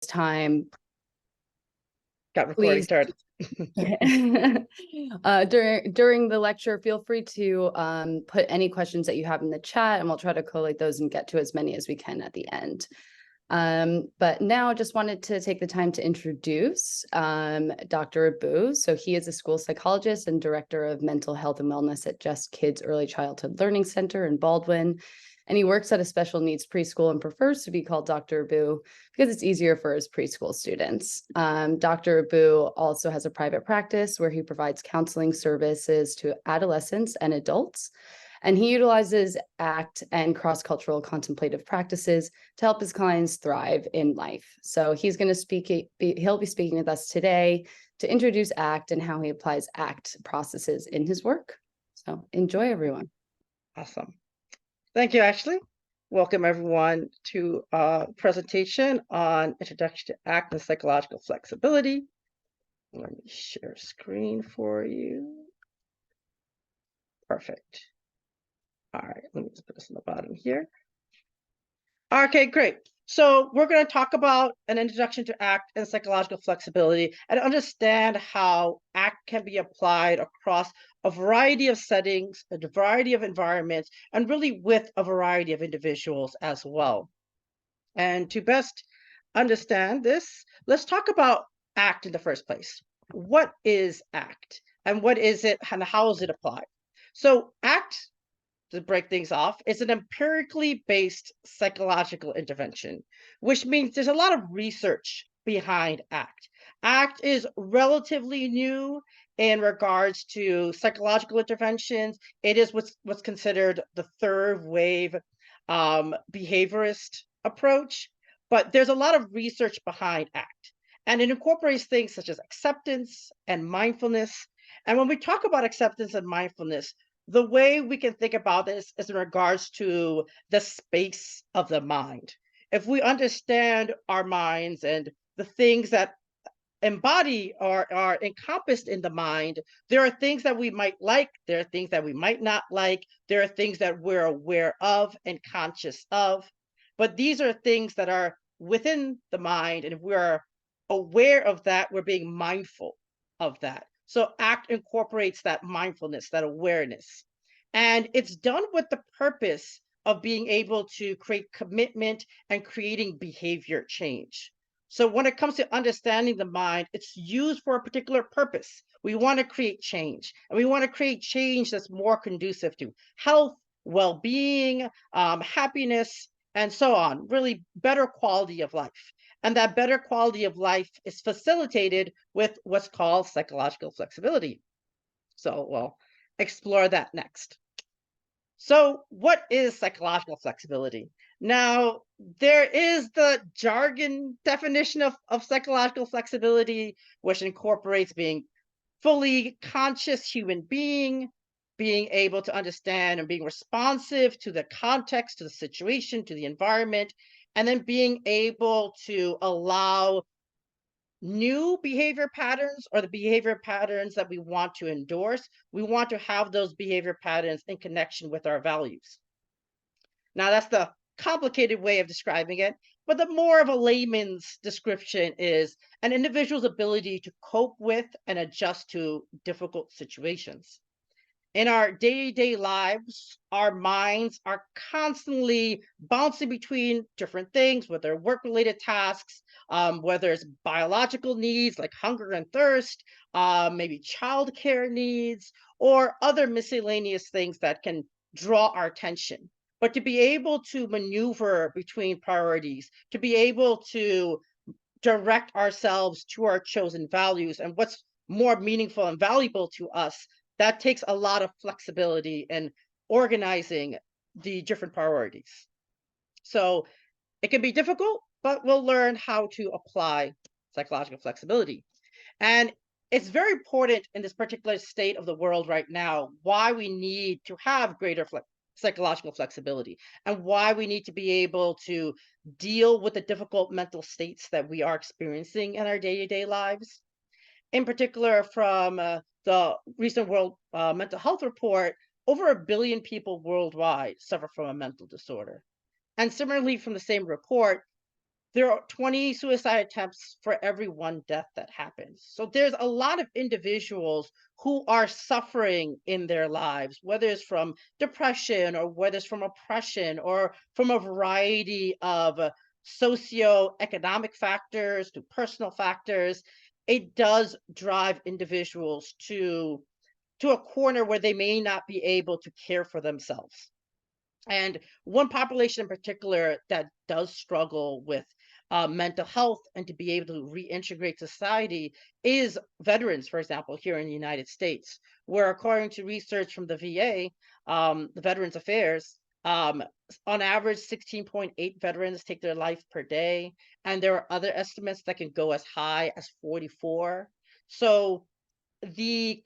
time, Got recording started. during the lecture, feel free to put any questions that you have in the chat, and we'll try to collate those and get to as many as we can at the end. But now I just wanted to take the time to introduce Dr. Abu. So he is a school psychologist and director of mental health and wellness at Just Kids Early Childhood Learning Center in Baldwin. And he works at a special needs preschool and prefers to be called Dr. Abu because it's easier for his preschool students. Dr. Abu also has a private practice where he provides counseling services to adolescents and adults. And he utilizes ACT and cross-cultural contemplative practices to help his clients thrive in life. So he's going to he'll be speaking with us today to introduce ACT and how he applies ACT processes in his work. So enjoy, everyone. Awesome. Thank you, Ashley. Welcome, everyone, to a presentation on Introduction to ACT and Psychological Flexibility. Let me share screen for you. Perfect. All right, let me just put this on the bottom here. Okay, great. So we're going to talk about an introduction to ACT and psychological flexibility and understand how ACT can be applied across a variety of settings, a variety of environments, and really with a variety of individuals as well. And to best understand this, let's talk about ACT in the first place. What is ACT and what is it and how is it applied? So ACT, to break things off, is an empirically based psychological intervention, which means there's a lot of research behind ACT. ACT is relatively new in regards to psychological interventions. It is what's considered the third wave behaviorist approach, but there's a lot of research behind ACT, and it incorporates things such as acceptance and mindfulness. And when we talk about acceptance and mindfulness, the way we can think about this is in regards to the space of the mind. If we understand our minds and the things that embody or are encompassed in the mind, there are things that we might like, there are things that we might not like, there are things that we're aware of and conscious of. But these are things that are within the mind, and if we're aware of that, we're being mindful of that. So ACT incorporates that mindfulness, that awareness. And it's done with the purpose of being able to create commitment and creating behavior change. So when it comes to understanding the mind, it's used for a particular purpose. We want to create change, and we want to create change that's more conducive to health, well-being, happiness, and so on, really better quality of life. And that better quality of life is facilitated with what's called psychological flexibility. So we'll explore that next. So what is psychological flexibility? Now, there is the jargon definition of psychological flexibility, which incorporates being fully conscious human being able to understand and being responsive to the context, to the situation, to the environment, and then being able to allow new behavior patterns or the behavior patterns that we want to endorse. We want to have those behavior patterns in connection with our values. Now, that's the complicated way of describing it, but the more of a layman's description is an individual's ability to cope with and adjust to difficult situations. In our day-to-day lives, our minds are constantly bouncing between different things, whether work-related tasks, whether it's biological needs like hunger and thirst, maybe childcare needs, or other miscellaneous things that can draw our attention. But to be able to maneuver between priorities, to be able to direct ourselves to our chosen values and what's more meaningful and valuable to us, that takes a lot of flexibility in organizing the different priorities. So it can be difficult, but we'll learn how to apply psychological flexibility. And it's very important in this particular state of the world right now, why we need to have greater psychological flexibility and why we need to be able to deal with the difficult mental states that we are experiencing in our day-to-day lives. In particular, from the recent World Mental Health Report, over 1 billion people worldwide suffer from a mental disorder. And similarly, from the same report, there are 20 suicide attempts for every one death that happens. So there's a lot of individuals who are suffering in their lives, whether it's from depression or whether it's from oppression or from a variety of socio-economic factors to personal factors. It does drive individuals to a corner where they may not be able to care for themselves. And one population in particular that does struggle with mental health and to be able to reintegrate society is veterans, for example, here in the United States, where according to research from the VA, the Veterans Affairs, on average, 16.8 veterans take their life per day. And there are other estimates that can go as high as 44. So the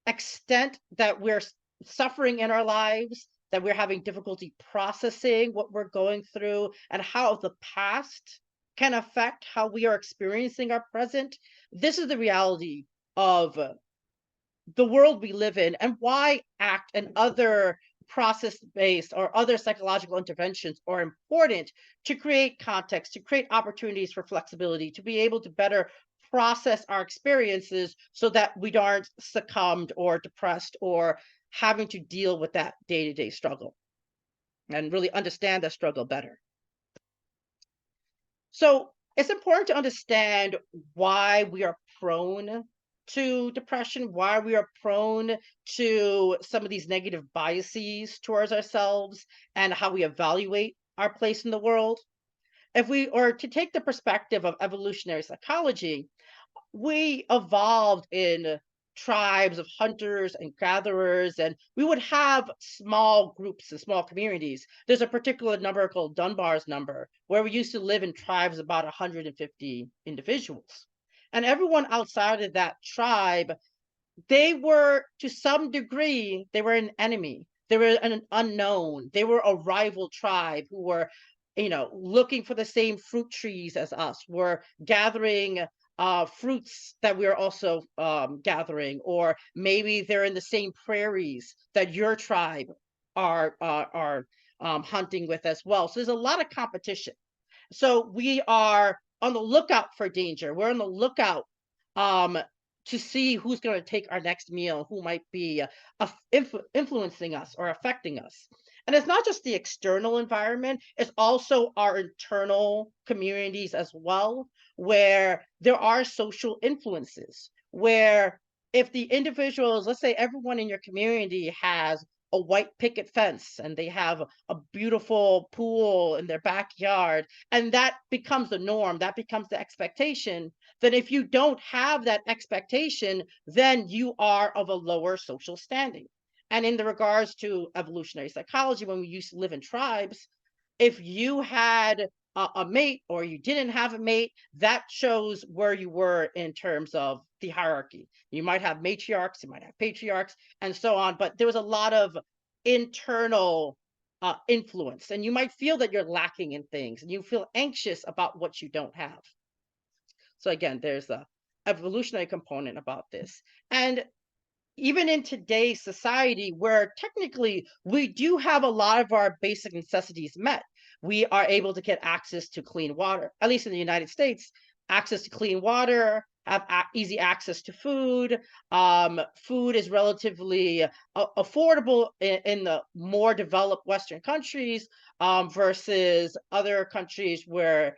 extent that we're suffering in our lives, that we're having difficulty processing what we're going through, and how the past can affect how we are experiencing our present. This is the reality of the world we live in, and why ACT and other process-based or other psychological interventions are important to create context, to create opportunities for flexibility, to be able to better process our experiences so that we aren't succumbed or depressed or having to deal with that day-to-day struggle and really understand that struggle better. So it's important to understand why we are prone to depression, why we are prone to some of these negative biases towards ourselves, and how we evaluate our place in the world. If we are to take the perspective of evolutionary psychology, we evolved in tribes of hunters and gatherers, and we would have small groups and small communities. There's a particular number called Dunbar's number, where we used to live in tribes of about 150 individuals. And everyone outside of that tribe, they were, to some degree, they were an enemy. They were an unknown. They were a rival tribe who were, looking for the same fruit trees as us, were gathering fruits that we're also gathering, or maybe they're in the same prairies that your tribe are hunting with as well. So there's a lot of competition. So we are on the lookout for danger. We're on the lookout um, to see who's going to take our next meal, who might be influencing us or affecting us. And it's not just the external environment, it's also our internal communities as well, where there are social influences, where if the individuals, let's say everyone in your community has a white picket fence and they have a beautiful pool in their backyard, and that becomes the norm, that becomes the expectation, then if you don't have that expectation, then you are of a lower social standing. And in the regards to evolutionary psychology, when we used to live in tribes, if you had a mate or you didn't have a mate, that shows where you were in terms of the hierarchy. You might have matriarchs, you might have patriarchs, and so on, but there was a lot of internal influence, and you might feel that you're lacking in things, and you feel anxious about what you don't have. So again, there's a evolutionary component about this. And even in today's society, where technically we do have a lot of our basic necessities met, we are able to get access to clean water, at least in the United States, access to clean water, have easy access to food. Food is relatively affordable in the more developed Western countries versus other countries where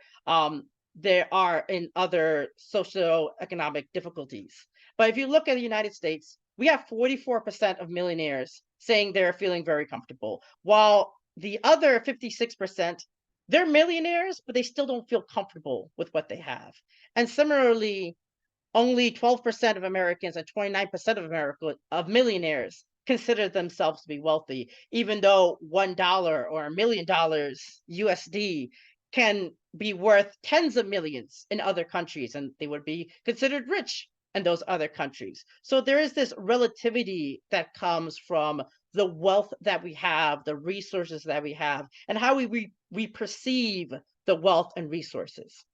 there are in other socioeconomic difficulties. But if you look at the United States, we have 44% of millionaires saying they're feeling very comfortable, while the other 56%, they're millionaires, but they still don't feel comfortable with what they have. And similarly, only 12% of Americans and 29% of millionaires consider themselves to be wealthy, even though $1 or $1 million USD can be worth tens of millions in other countries, and they would be considered rich in those other countries. So there is this relativity that comes from the wealth that we have, the resources that we have, and how we perceive the wealth and resources.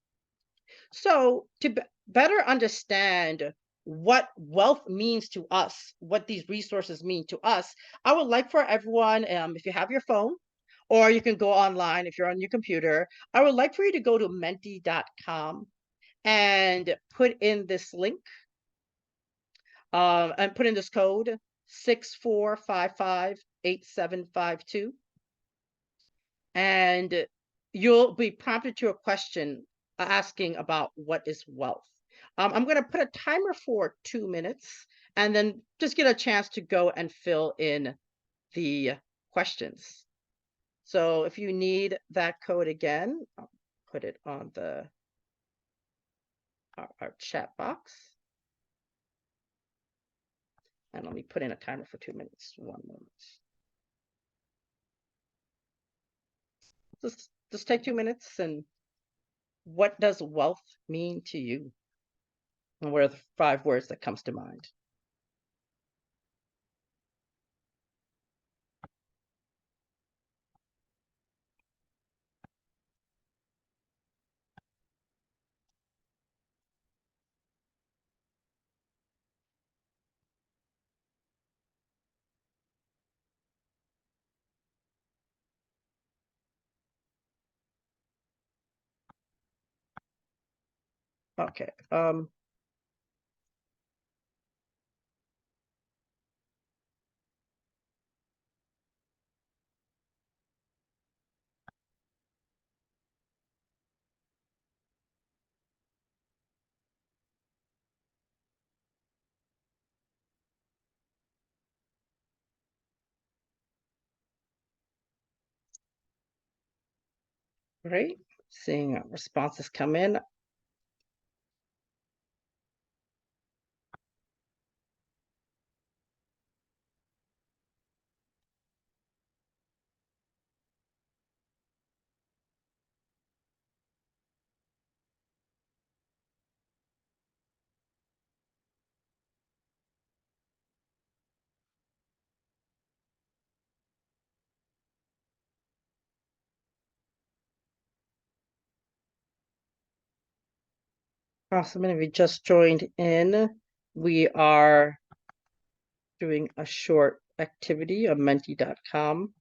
So to better understand what wealth means to us, what these resources mean to us, I would like for everyone, if you have your phone, or you can go online if you're on your computer. I would like for you to go to menti.com and put in this link and put in this code 64558752, and you'll be prompted to a question asking about what is wealth. I'm going to put a timer for 2 minutes and then just get a chance to go and fill in the questions. So if you need that code again, I'll put it on our chat box. And let me put in a timer for 2 minutes. 1 moment. Just take 2 minutes. And what does wealth mean to you? And what are the 5 words that comes to mind? Okay. Great. Seeing responses come in. Awesome. And if you just joined in, we are doing a short activity on menti.com.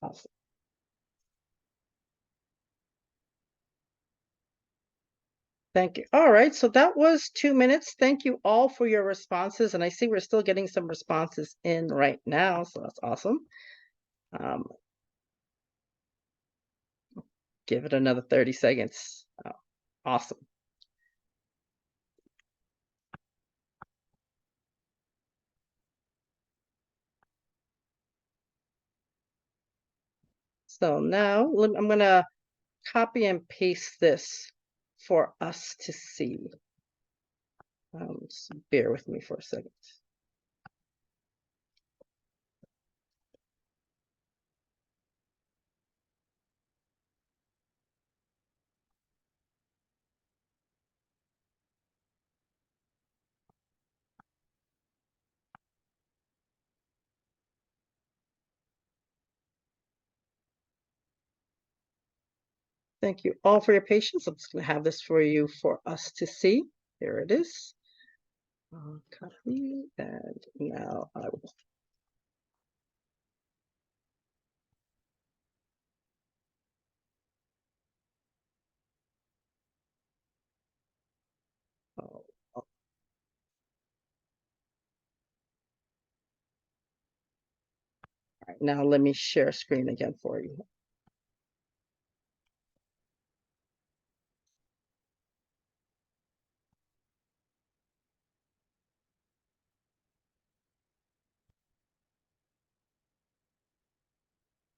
Awesome. Thank you. All right, so that was 2 minutes. Thank you all for your responses. And I see we're still getting some responses in right now, so that's awesome. Give it another 30 seconds. Oh, awesome. So now I'm going to copy and paste this for us to see. Just bear with me for a second. Thank you all for your patience. I'm just going to have this for you for us to see. Here it is. Copy, and now I will. All right, now let me share screen again for you.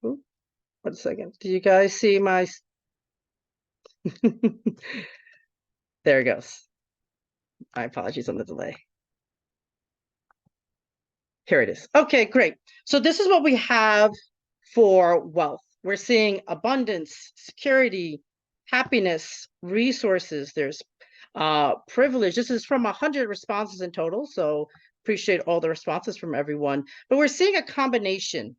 Ooh, 1 second. Do you guys see my? There it goes. My apologies on the delay. Here it is. Okay, great. So this is what we have for wealth. We're seeing abundance, security, happiness, resources. There's privilege. This is from 100 responses in total. So appreciate all the responses from everyone. But we're seeing a combination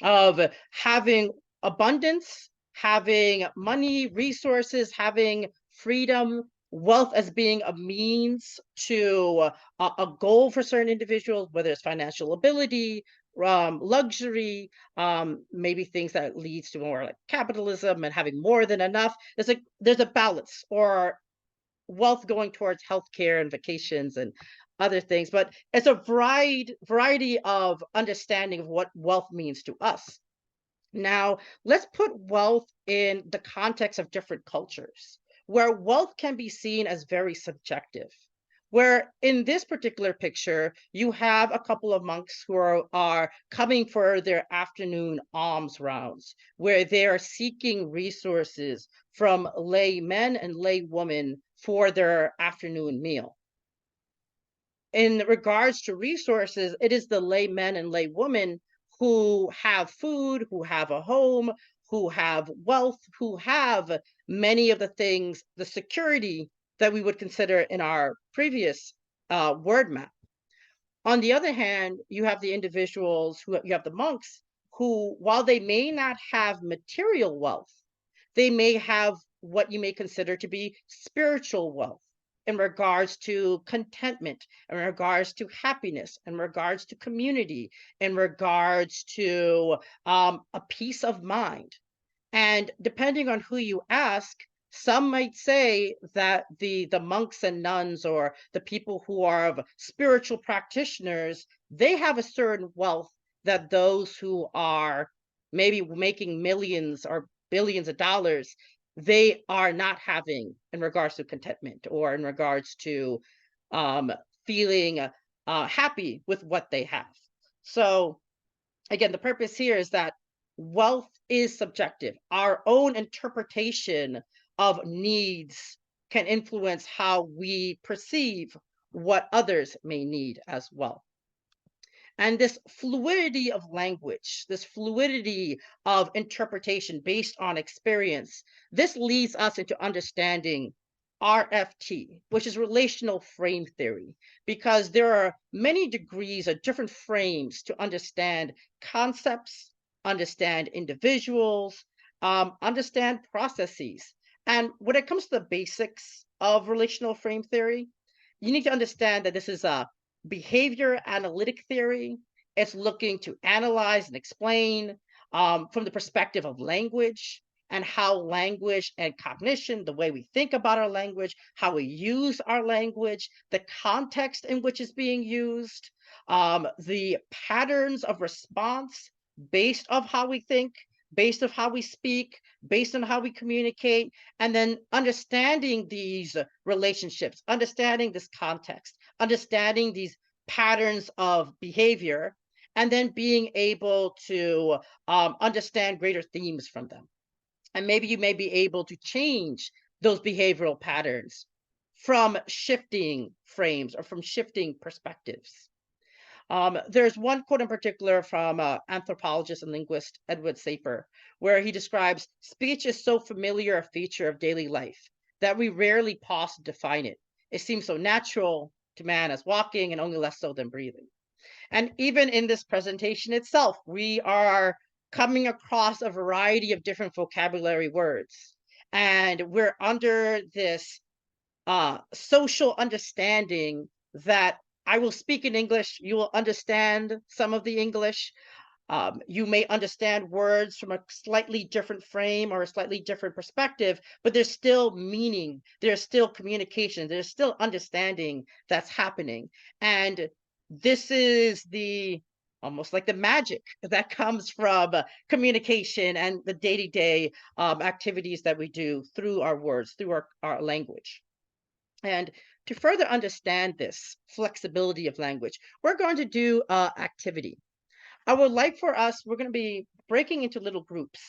of having abundance, having money, resources, having freedom, wealth as being a means to a goal for certain individuals, whether it's financial ability, luxury, maybe things that leads to more like capitalism and having more than enough. There's a balance, or wealth going towards healthcare and vacations and other things, but it's a variety of understanding of what wealth means to us. Now, let's put wealth in the context of different cultures, where wealth can be seen as very subjective. Where in this particular picture, you have a couple of monks who are coming for their afternoon alms rounds, where they are seeking resources from lay men and lay women for their afternoon meal. In regards to resources, it is the lay men and lay women who have food, who have a home, who have wealth, who have many of the things, the security that we would consider in our previous word map. On the other hand, you have the individuals you have the monks who, while they may not have material wealth, they may have what you may consider to be spiritual wealth in regards to contentment, in regards to happiness, in regards to community, in regards to a peace of mind. And depending on who you ask, some might say that the monks and nuns, or the people who are of spiritual practitioners, they have a certain wealth that those who are maybe making millions or billions of dollars, they are not having in regards to contentment, or in regards to feeling happy with what they have. So again, the purpose here is that wealth is subjective. Our own interpretation of needs can influence how we perceive what others may need as well. And this fluidity of language, this fluidity of interpretation based on experience, this leads us into understanding RFT, which is relational frame theory, because there are many degrees of different frames to understand concepts, understand individuals, understand processes. And when it comes to the basics of relational frame theory, you need to understand that this is a behavior analytic theory. It's looking to analyze and explain from the perspective of language, and how language and cognition, the way we think about our language, how we use our language, the context in which it's being used, the patterns of response based of how we think, based of how we speak, based on how we communicate, and then understanding these relationships, understanding this context, understanding these patterns of behavior, and then being able to understand greater themes from them. And maybe you may be able to change those behavioral patterns from shifting frames or from shifting perspectives. There's one quote in particular from anthropologist and linguist Edward Saper, where he describes speech is so familiar a feature of daily life that we rarely pause to define it. It seems so natural to man as walking, and only less so than breathing. And even in this presentation itself, we are coming across a variety of different vocabulary words. And we're under this social understanding that I will speak in English, you will understand some of the English. You may understand words from a slightly different frame or a slightly different perspective, but there's still meaning, there's still communication, there's still understanding that's happening. And this is the almost like the magic that comes from communication and the day-to-day activities that we do through our words, through our language. And to further understand this flexibility of language, we're going to do an activity. I would like for us, we're going to be breaking into little groups.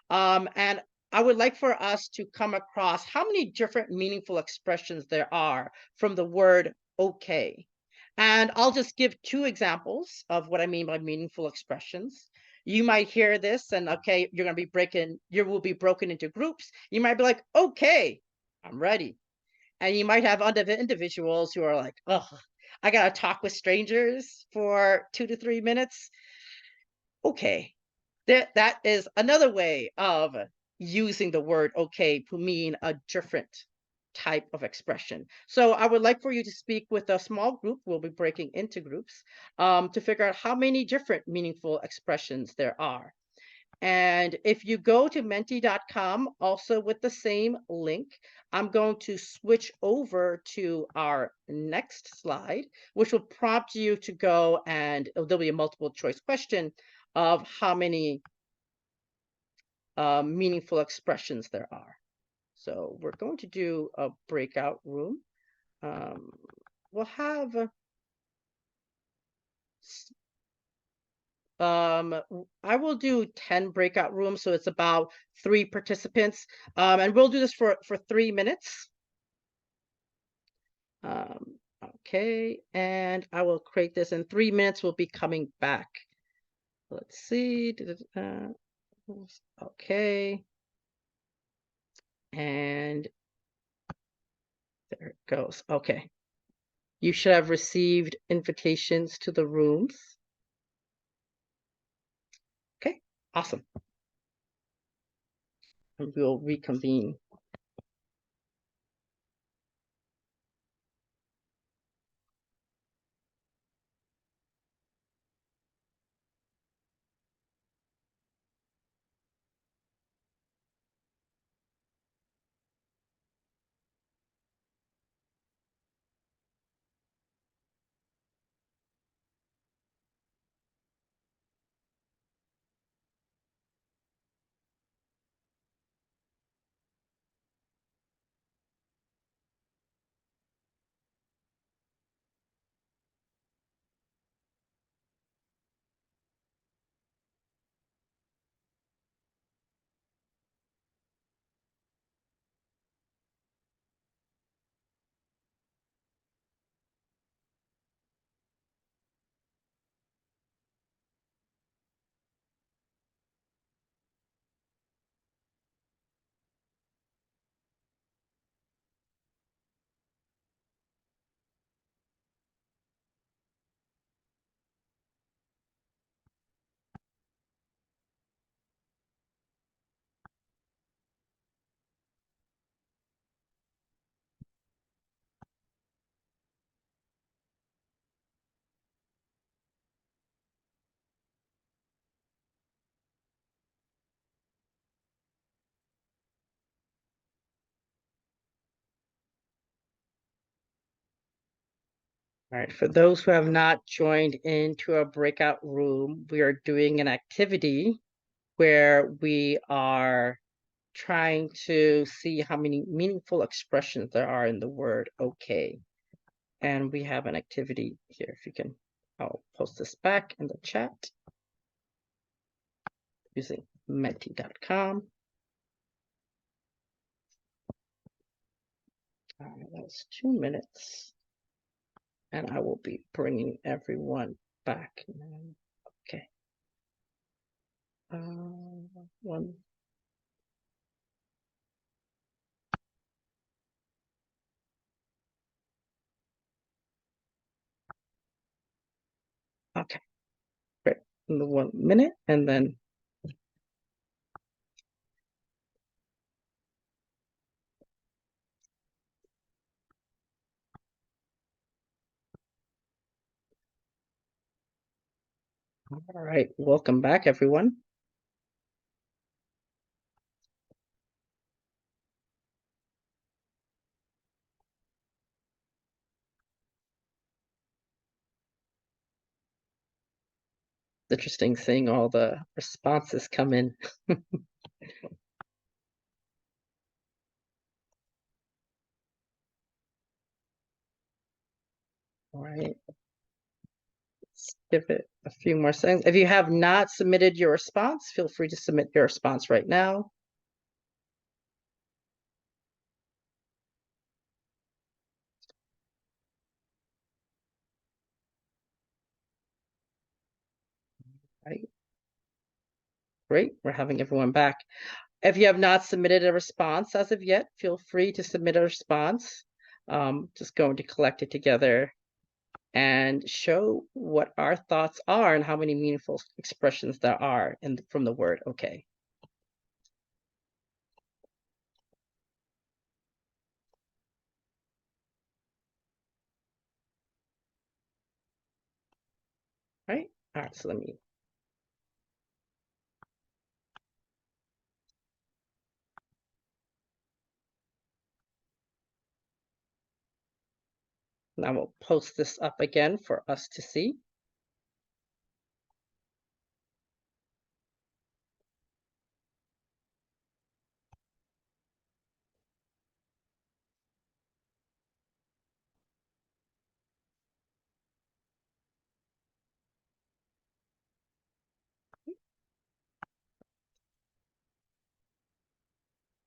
And I would like for us to come across how many different meaningful expressions there are from the word okay. And I'll just give two examples of what I mean by meaningful expressions. You might hear this and okay, you will be broken into groups. You might be like, okay, I'm ready. And you might have other individuals who are like, oh, I gotta talk with strangers for 2 to 3 minutes. Okay. That is another way of using the word okay to mean a different type of expression. So I would like for you to speak with a small group. We'll be breaking into groups to figure out how many different meaningful expressions there are. And if you go to menti.com, also with the same link, I'm going to switch over to our next slide, which will prompt you to go and there'll be a multiple choice question of how many meaningful expressions there are. So we're going to do a breakout room. We'll have I will do 10 breakout rooms, so it's about 3 participants, and we'll do this for 3 minutes. Okay, and I will create this in 3 minutes. We'll be coming back. Let's see. Okay, and there it goes. Okay, you should have received invitations to the rooms. Okay, awesome. And we'll reconvene. All right, for those who have not joined into a breakout room, we are doing an activity where we are trying to see how many meaningful expressions there are in the word okay. And we have an activity here. If you can, I'll post this back in the chat using menti.com. All right, that's 2 minutes. And I will be bringing everyone back now. Okay. One. Okay. Great. In the 1 minute, and then all right. Welcome back, everyone. Interesting seeing all the responses come in. All right. Let's give it a few more seconds. If you have not submitted your response, feel free to submit your response right now. Right. Great. We're having everyone back. If you have not submitted a response as of yet, feel free to submit a response. Just going to collect it together and show what our thoughts are and how many meaningful expressions there are from the word okay. Right? All right, so let me. Now we'll post this up again for us to see.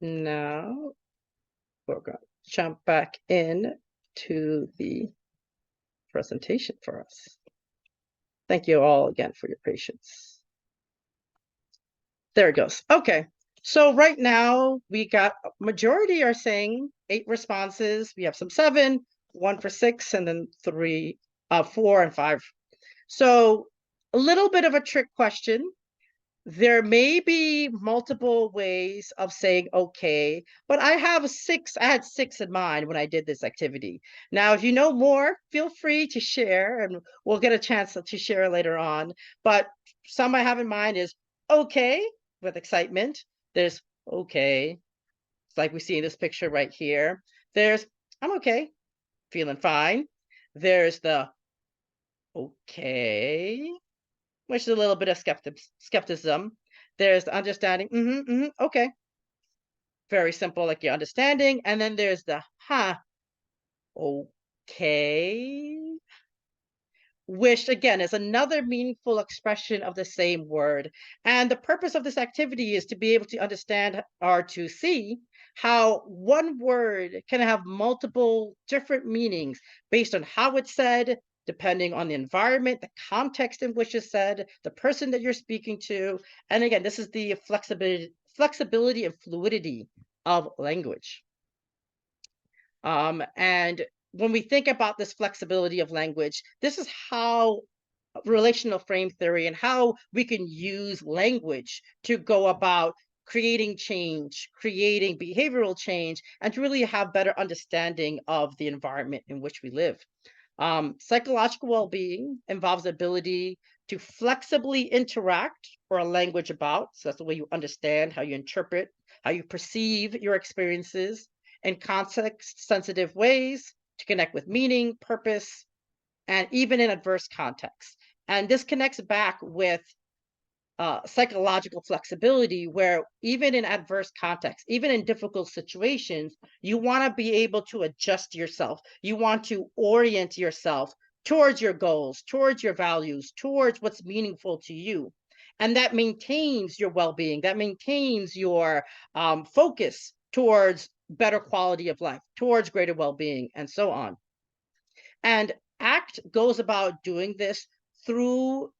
Now we're going to jump back in to the presentation for us. Thank you all again for your patience. There it goes. Okay. So right now we got majority are saying 8 responses. We have some 7, 1 for 6, and then 3, 4 and 5. So a little bit of a trick question. There may be multiple ways of saying okay, but I had 6 in mind when I did this activity. Now, if you know more, feel free to share and we'll get a chance to share later on. But some I have in mind is okay with excitement. There's okay. It's like we see in this picture right here. There's I'm okay, feeling fine. There's the okay, which is a little bit of skepticism. There's the understanding, okay. Very simple, like you're understanding. And then there's the okay, which again is another meaningful expression of the same word. And the purpose of this activity is to be able to understand or to see how one word can have multiple different meanings based on how it's said, depending on the environment, the context in which it's said, the person that you're speaking to. And again, this is the flexibility and fluidity of language. And when we think about this flexibility of language, this is how relational frame theory and how we can use language to go about creating change, creating behavioral change, and to really have better understanding of the environment in which we live. Psychological well-being involves the ability to flexibly interact or a language about. So that's the way you understand, how you interpret, how you perceive your experiences in context-sensitive ways to connect with meaning, purpose, and even in adverse contexts. And this connects back with psychological flexibility, where even in adverse contexts, even in difficult situations, you want to be able to adjust yourself. You want to orient yourself towards your goals, towards your values, towards what's meaningful to you. And that maintains your well-being, that maintains your focus towards better quality of life, towards greater well-being, and so on. And ACT goes about doing this through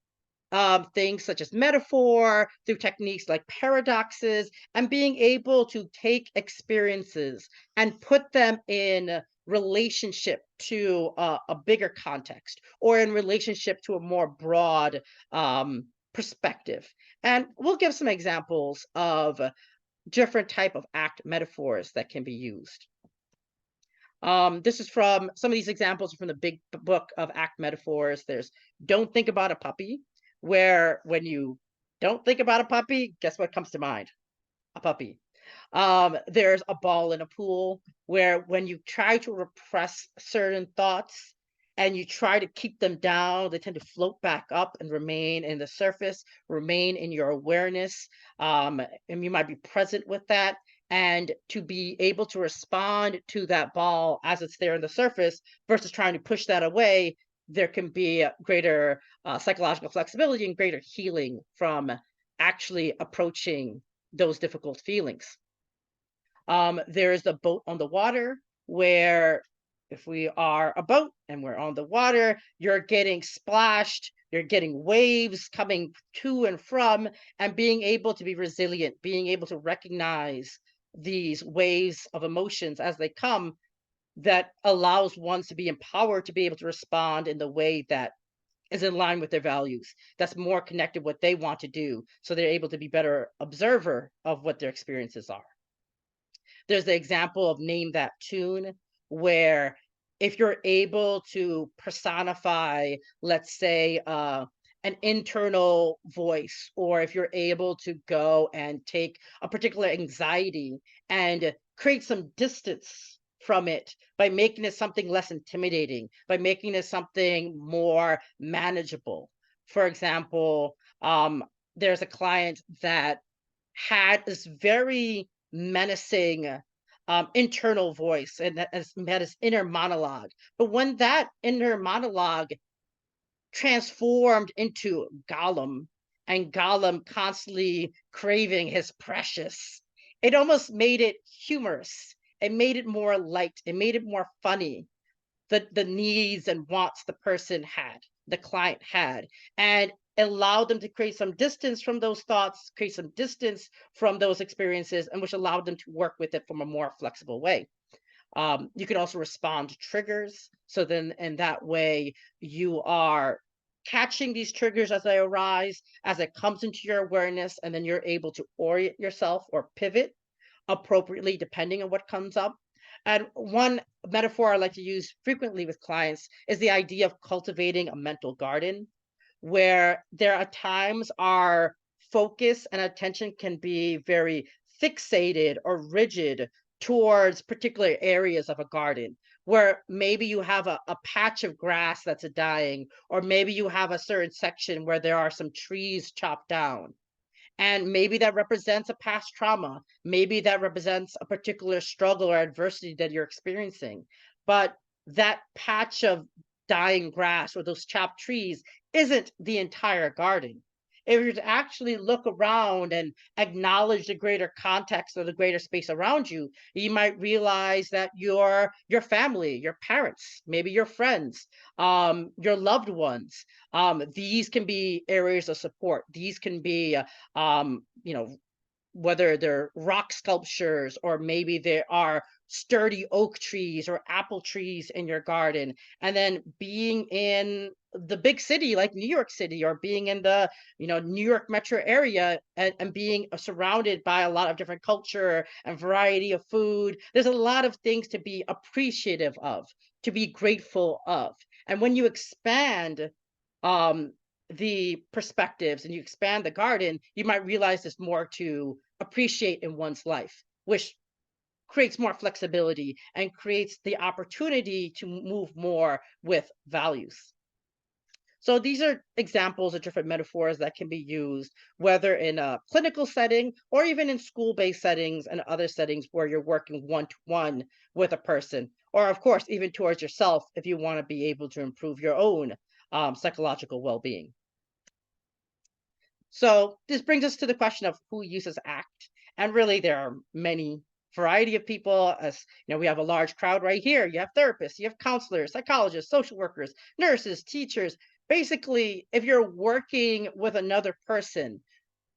things such as metaphor, through techniques like paradoxes, and being able to take experiences and put them in relationship to a bigger context or in relationship to a more broad perspective. And we'll give some examples of different type of ACT metaphors that can be used. This is from some of these examples are from the big book of ACT metaphors. There's don't think about a puppy, where when you don't think about a puppy, guess what comes to mind? A puppy. There's a ball in a pool, where when you try to repress certain thoughts and you try to keep them down, they tend to float back up and remain in the surface, remain in your awareness. And you might be present with that. And to be able to respond to that ball as it's there on the surface versus trying to push that away, there can be a greater psychological flexibility and greater healing from actually approaching those difficult feelings. There's the boat on the water, where if we are a boat and we're on the water, you're getting splashed, you're getting waves coming to and from, and being able to be resilient, being able to recognize these waves of emotions as they come, that allows one to be empowered to be able to respond in the way that is in line with their values, that's more connected what they want to do, so they're able to be better observer of what their experiences are. There's the example of Name That Tune, where if you're able to personify, let's say, an internal voice, or if you're able to go and take a particular anxiety and create some distance from it by making it something less intimidating, by making it something more manageable. For example, there's a client that had this very menacing internal voice, and that had his inner monologue. But when that inner monologue transformed into Gollum, and Gollum constantly craving his precious, it almost made it humorous. It made it more light. It made it more funny, the needs and wants the person had, the client had, and allowed them to create some distance from those thoughts, create some distance from those experiences, and which allowed them to work with it from a more flexible way. You can also respond to triggers. So then in that way, you are catching these triggers as they arise, as it comes into your awareness, and then you're able to orient yourself or pivot appropriately depending on what comes up. And one metaphor I like to use frequently with clients is the idea of cultivating a mental garden, where there are times our focus and attention can be very fixated or rigid towards particular areas of a garden, where maybe you have a patch of grass that's a dying, or maybe you have a certain section where there are some trees chopped down, and maybe that represents a past trauma. Maybe that represents a particular struggle or adversity that you're experiencing. But that patch of dying grass or those chopped trees isn't the entire garden. If you actually look around and acknowledge the greater context or the greater space around you, you might realize that your family, your parents, maybe your friends, your loved ones, these can be areas of support. These can be you know, whether they're rock sculptures, or maybe there are sturdy oak trees or apple trees in your garden. And then being in the big city like New York City, or being in the New York metro area, and being surrounded by a lot of different culture and variety of food, there's a lot of things to be appreciative of, to be grateful of. And when you expand um the perspectives and you expand the garden, you might realize there's more to appreciate in one's life, which creates more flexibility and creates the opportunity to move more with values. So these are examples of different metaphors that can be used, whether in a clinical setting or even in school-based settings and other settings where you're working one-to-one with a person, or of course, even towards yourself if you want to be able to improve your own psychological well-being. So this brings us to the question of who uses ACT. And really, there are many variety of people. As we have a large crowd right here. You have therapists, you have counselors, psychologists, social workers, nurses, teachers. Basically, if you're working with another person,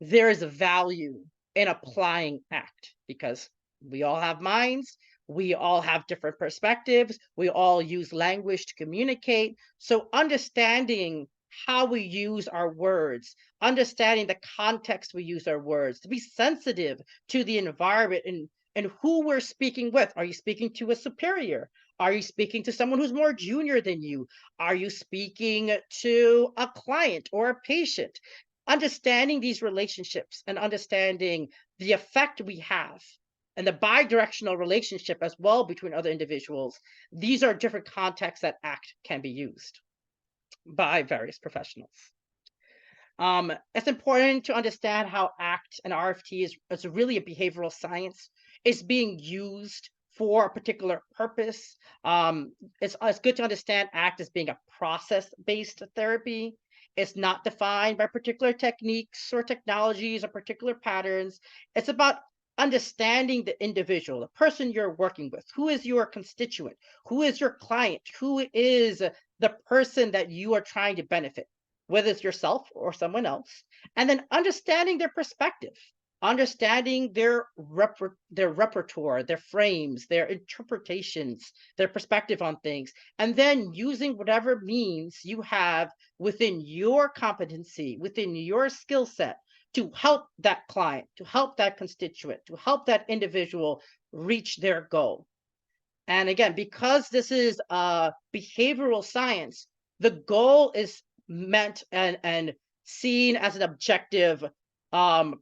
there is a value in applying ACT, because we all have minds, we all have different perspectives, we all use language to communicate. So understanding how we use our words, understanding the context we use our words, to be sensitive to the environment and who we're speaking with. Are you speaking to a superior? Are you speaking to someone who's more junior than you? Are you speaking to a client or a patient? Understanding these relationships and understanding the effect we have and the bi-directional relationship as well between other individuals, these are different contexts that ACT can be used by various professionals. It's important to understand how ACT and RFT is really a behavioral science. It's being used for a particular purpose. It's good to understand ACT as being a process-based therapy. It's not defined by particular techniques or technologies or particular patterns. It's about understanding the individual, the person you're working with. Who is your constituent? Who is your client? Who is the person that you are trying to benefit, whether it's yourself or someone else? And then understanding their perspective. understanding their repertoire, their frames, their interpretations, their perspective on things, and then using whatever means you have within your competency, within your skill set to help that client, to help that constituent, to help that individual reach their goal. And again, because this is behavioral science, the goal is meant and seen as an objective um,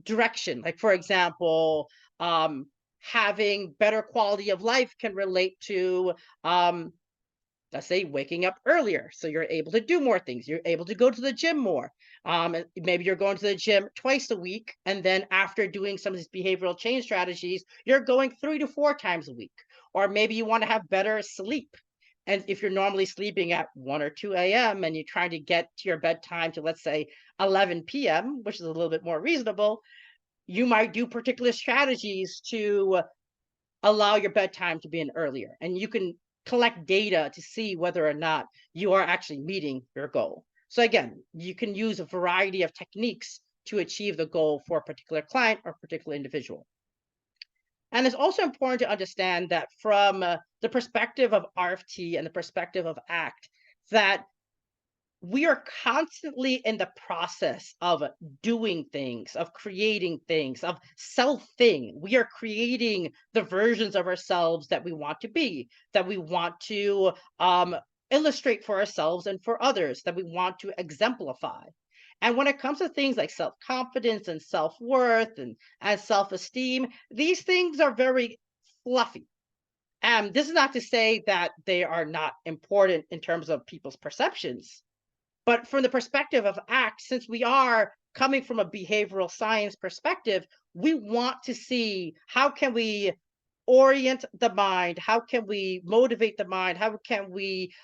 direction. Like, for example, having better quality of life can relate to, let's say, waking up earlier. So you're able to do more things. You're able to go to the gym more. Maybe you're going to the gym twice a week. And then after doing some of these behavioral change strategies, you're going 3 to 4 times a week. Or maybe you want to have better sleep. And if you're normally sleeping at 1 or 2 a.m. and you're trying to get to your bedtime to, let's say, 11 p.m., which is a little bit more reasonable, you might do particular strategies to allow your bedtime to be an earlier. And you can collect data to see whether or not you are actually meeting your goal. So again, you can use a variety of techniques to achieve the goal for a particular client or particular individual. And it's also important to understand that from the perspective of RFT and the perspective of ACT, that we are constantly in the process of doing things, of creating things, of self-thing. We are creating the versions of ourselves that we want to be, that we want to illustrate for ourselves and for others, that we want to exemplify. And when it comes to things like self-confidence and self-worth and self-esteem, these things are very fluffy. And this is not to say that they are not important in terms of people's perceptions. But from the perspective of ACT, since we are coming from a behavioral science perspective, we want to see how can we orient the mind, how can we motivate the mind, how can we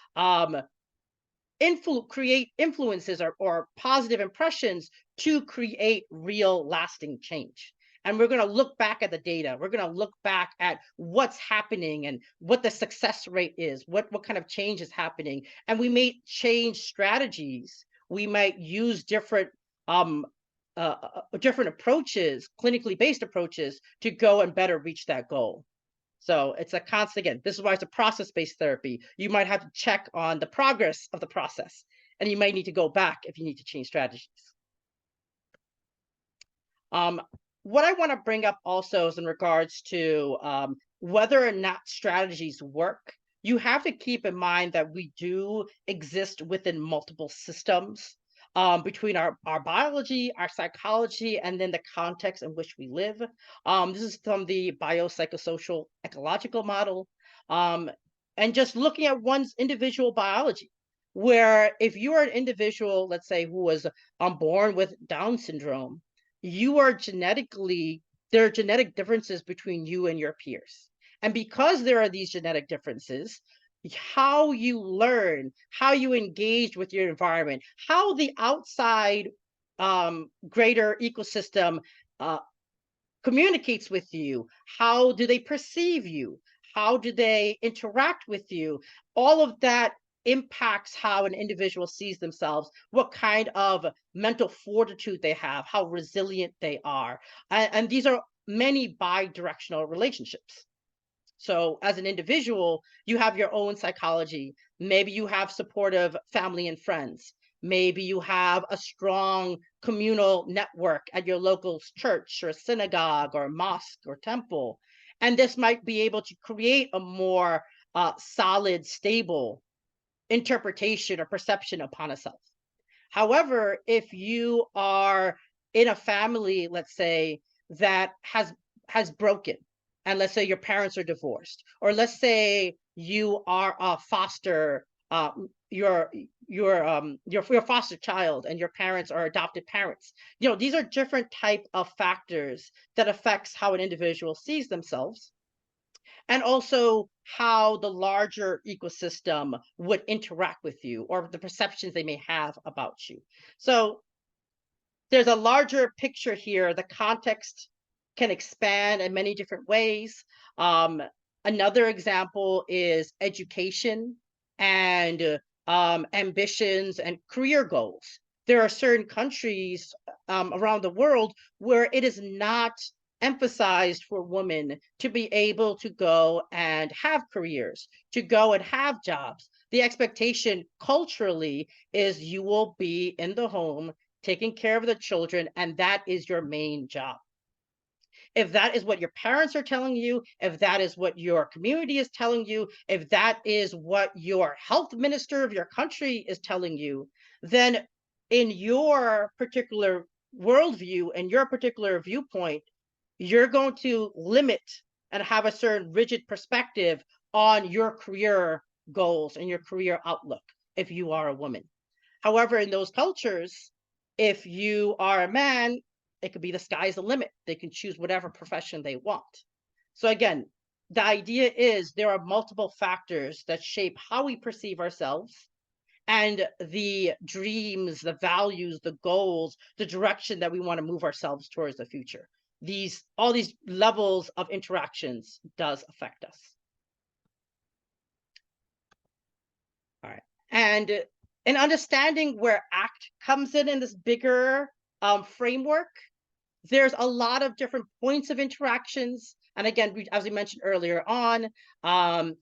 create influences or positive impressions to create real lasting change. And we're going to look back at the data. We're going to look back at what's happening and what the success rate is, what kind of change is happening. And we may change strategies. We might use different approaches, clinically based approaches, to go and better reach that goal. So it's a constant, again, this is why it's a process-based therapy. You might have to check on the progress of the process, and you might need to go back if you need to change strategies. What I want to bring up also is in regards to whether or not strategies work. You have to keep in mind that we do exist within multiple systems between our biology, our psychology, and then the context in which we live. This is from the biopsychosocial ecological model. And just looking at one's individual biology, where if you are an individual, let's say, who was born with Down syndrome, you are there are genetic differences between you and your peers. And because there are these genetic differences, how you learn, how you engage with your environment, how the outside greater ecosystem communicates with you, how do they perceive you, how do they interact with you, all of that impacts how an individual sees themselves, what kind of mental fortitude they have, how resilient they are. And these are many bi-directional relationships. So as an individual, you have your own psychology. Maybe you have supportive family and friends. Maybe you have a strong communal network at your local church or synagogue or mosque or temple. And this might be able to create a more solid, stable interpretation or perception upon a self. However, if you are in a family, let's say, that has broken, and let's say your parents are divorced, or let's say you are a foster, your foster child, and your parents are adopted parents. These are different type of factors that affects how an individual sees themselves, and also how the larger ecosystem would interact with you or the perceptions they may have about you. So there's a larger picture here. The context can expand in many different ways. Another example is education and ambitions and career goals. there are certain countries around the world where it is not emphasized for women to be able to go and have careers, to go and have jobs. The expectation culturally is you will be in the home taking care of the children, and that is your main job. If that is what your parents are telling you, if that is what your community is telling you, if that is what your health minister of your country is telling you, then in your particular worldview and your particular viewpoint, you're going to limit and have a certain rigid perspective on your career goals and your career outlook if you are a woman. However, in those cultures, if you are a man, it could be the sky's the limit. They can choose whatever profession they want. So again, the idea is there are multiple factors that shape how we perceive ourselves and the dreams, the values, the goals, the direction that we want to move ourselves towards the future. All these levels of interactions does affect us. All right. And in understanding where ACT comes in this bigger framework, there's a lot of different points of interactions. And again, as we mentioned earlier on,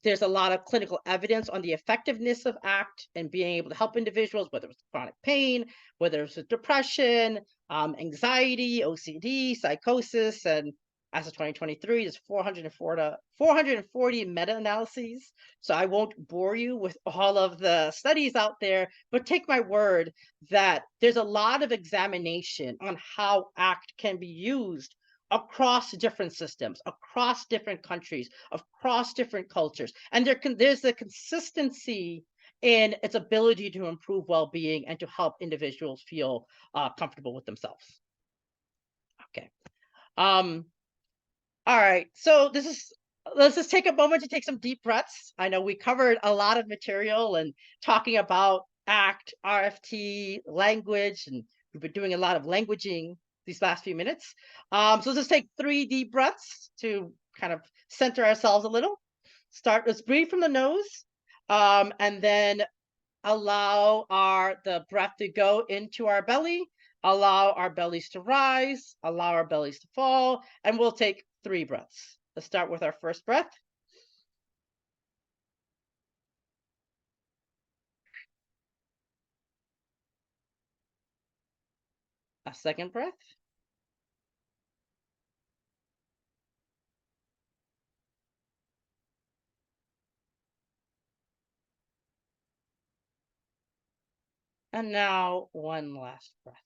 there's a lot of clinical evidence on the effectiveness of ACT and being able to help individuals, whether it's chronic pain, whether it's depression, anxiety, OCD, psychosis, and as of 2023, there's 440 meta-analyses. So I won't bore you with all of the studies out there, but take my word that there's a lot of examination on how ACT can be used across different systems, across different countries, across different cultures. And there's a consistency in its ability to improve well-being and to help individuals feel comfortable with themselves. Okay. All right, so let's just take a moment to take some deep breaths. I know we covered a lot of material and talking about ACT, RFT, language, and we've been doing a lot of languaging these last few minutes. So let's just take 3 deep breaths to kind of center ourselves a little. Let's breathe from the nose, and then allow the breath to go into our belly, allow our bellies to rise, allow our bellies to fall, and we'll take 3 breaths. Let's start with our first breath. A second breath. And now one last breath.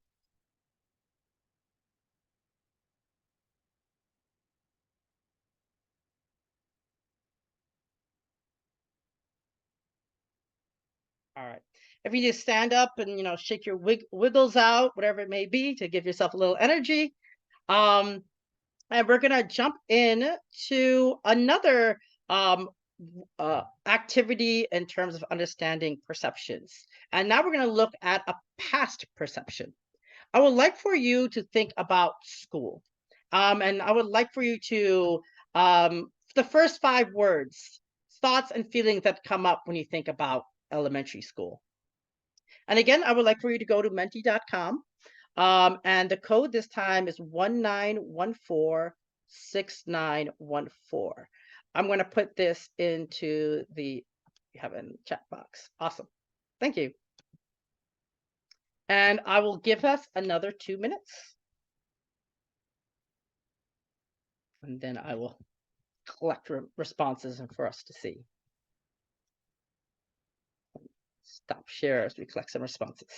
All right. If you need to stand up and shake your wiggles out, whatever it may be, to give yourself a little energy. And we're gonna jump in to another activity in terms of understanding perceptions. And now we're gonna look at a past perception. I would like for you to think about school. And I would like for you to the first 5 words, thoughts and feelings that come up when you think about elementary school. And again, I would like for you to go to menti.com. And the code this time is 19146914. I'm going to put this into you have a chat box. Awesome. Thank you. And I will give us another 2 minutes. And then I will collect responses and for us to see. Stop share as we collect some responses.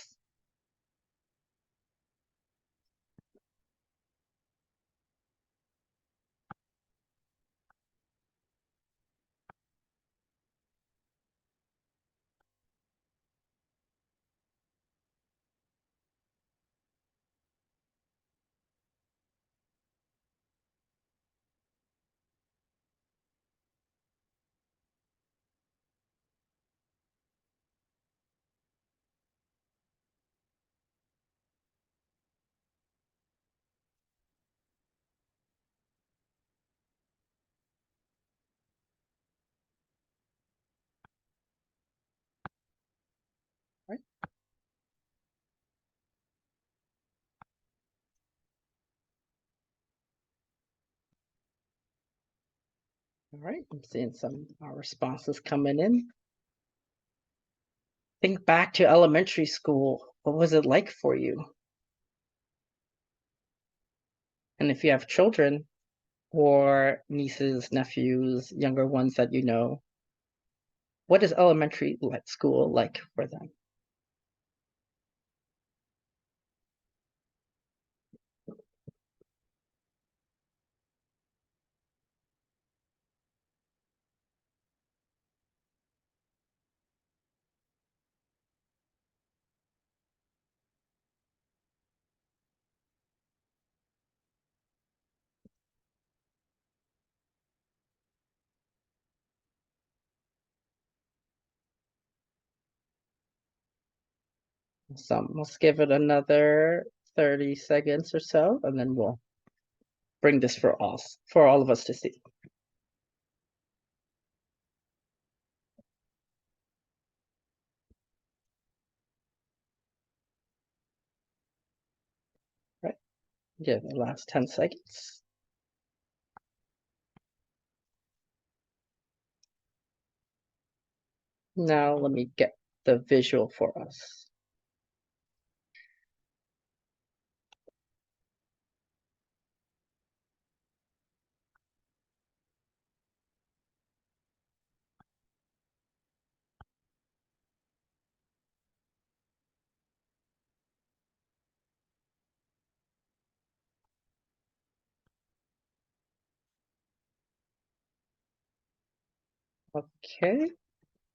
All right, I'm seeing some responses coming in. Think back to elementary school. What was it like for you? And if you have children or nieces, nephews, younger ones that you know, what is elementary school like for them? So let's give it another 30 seconds or so, and then we'll bring this for all of us to see. Right. Give the last 10 seconds. Now let me get the visual for us. Okay,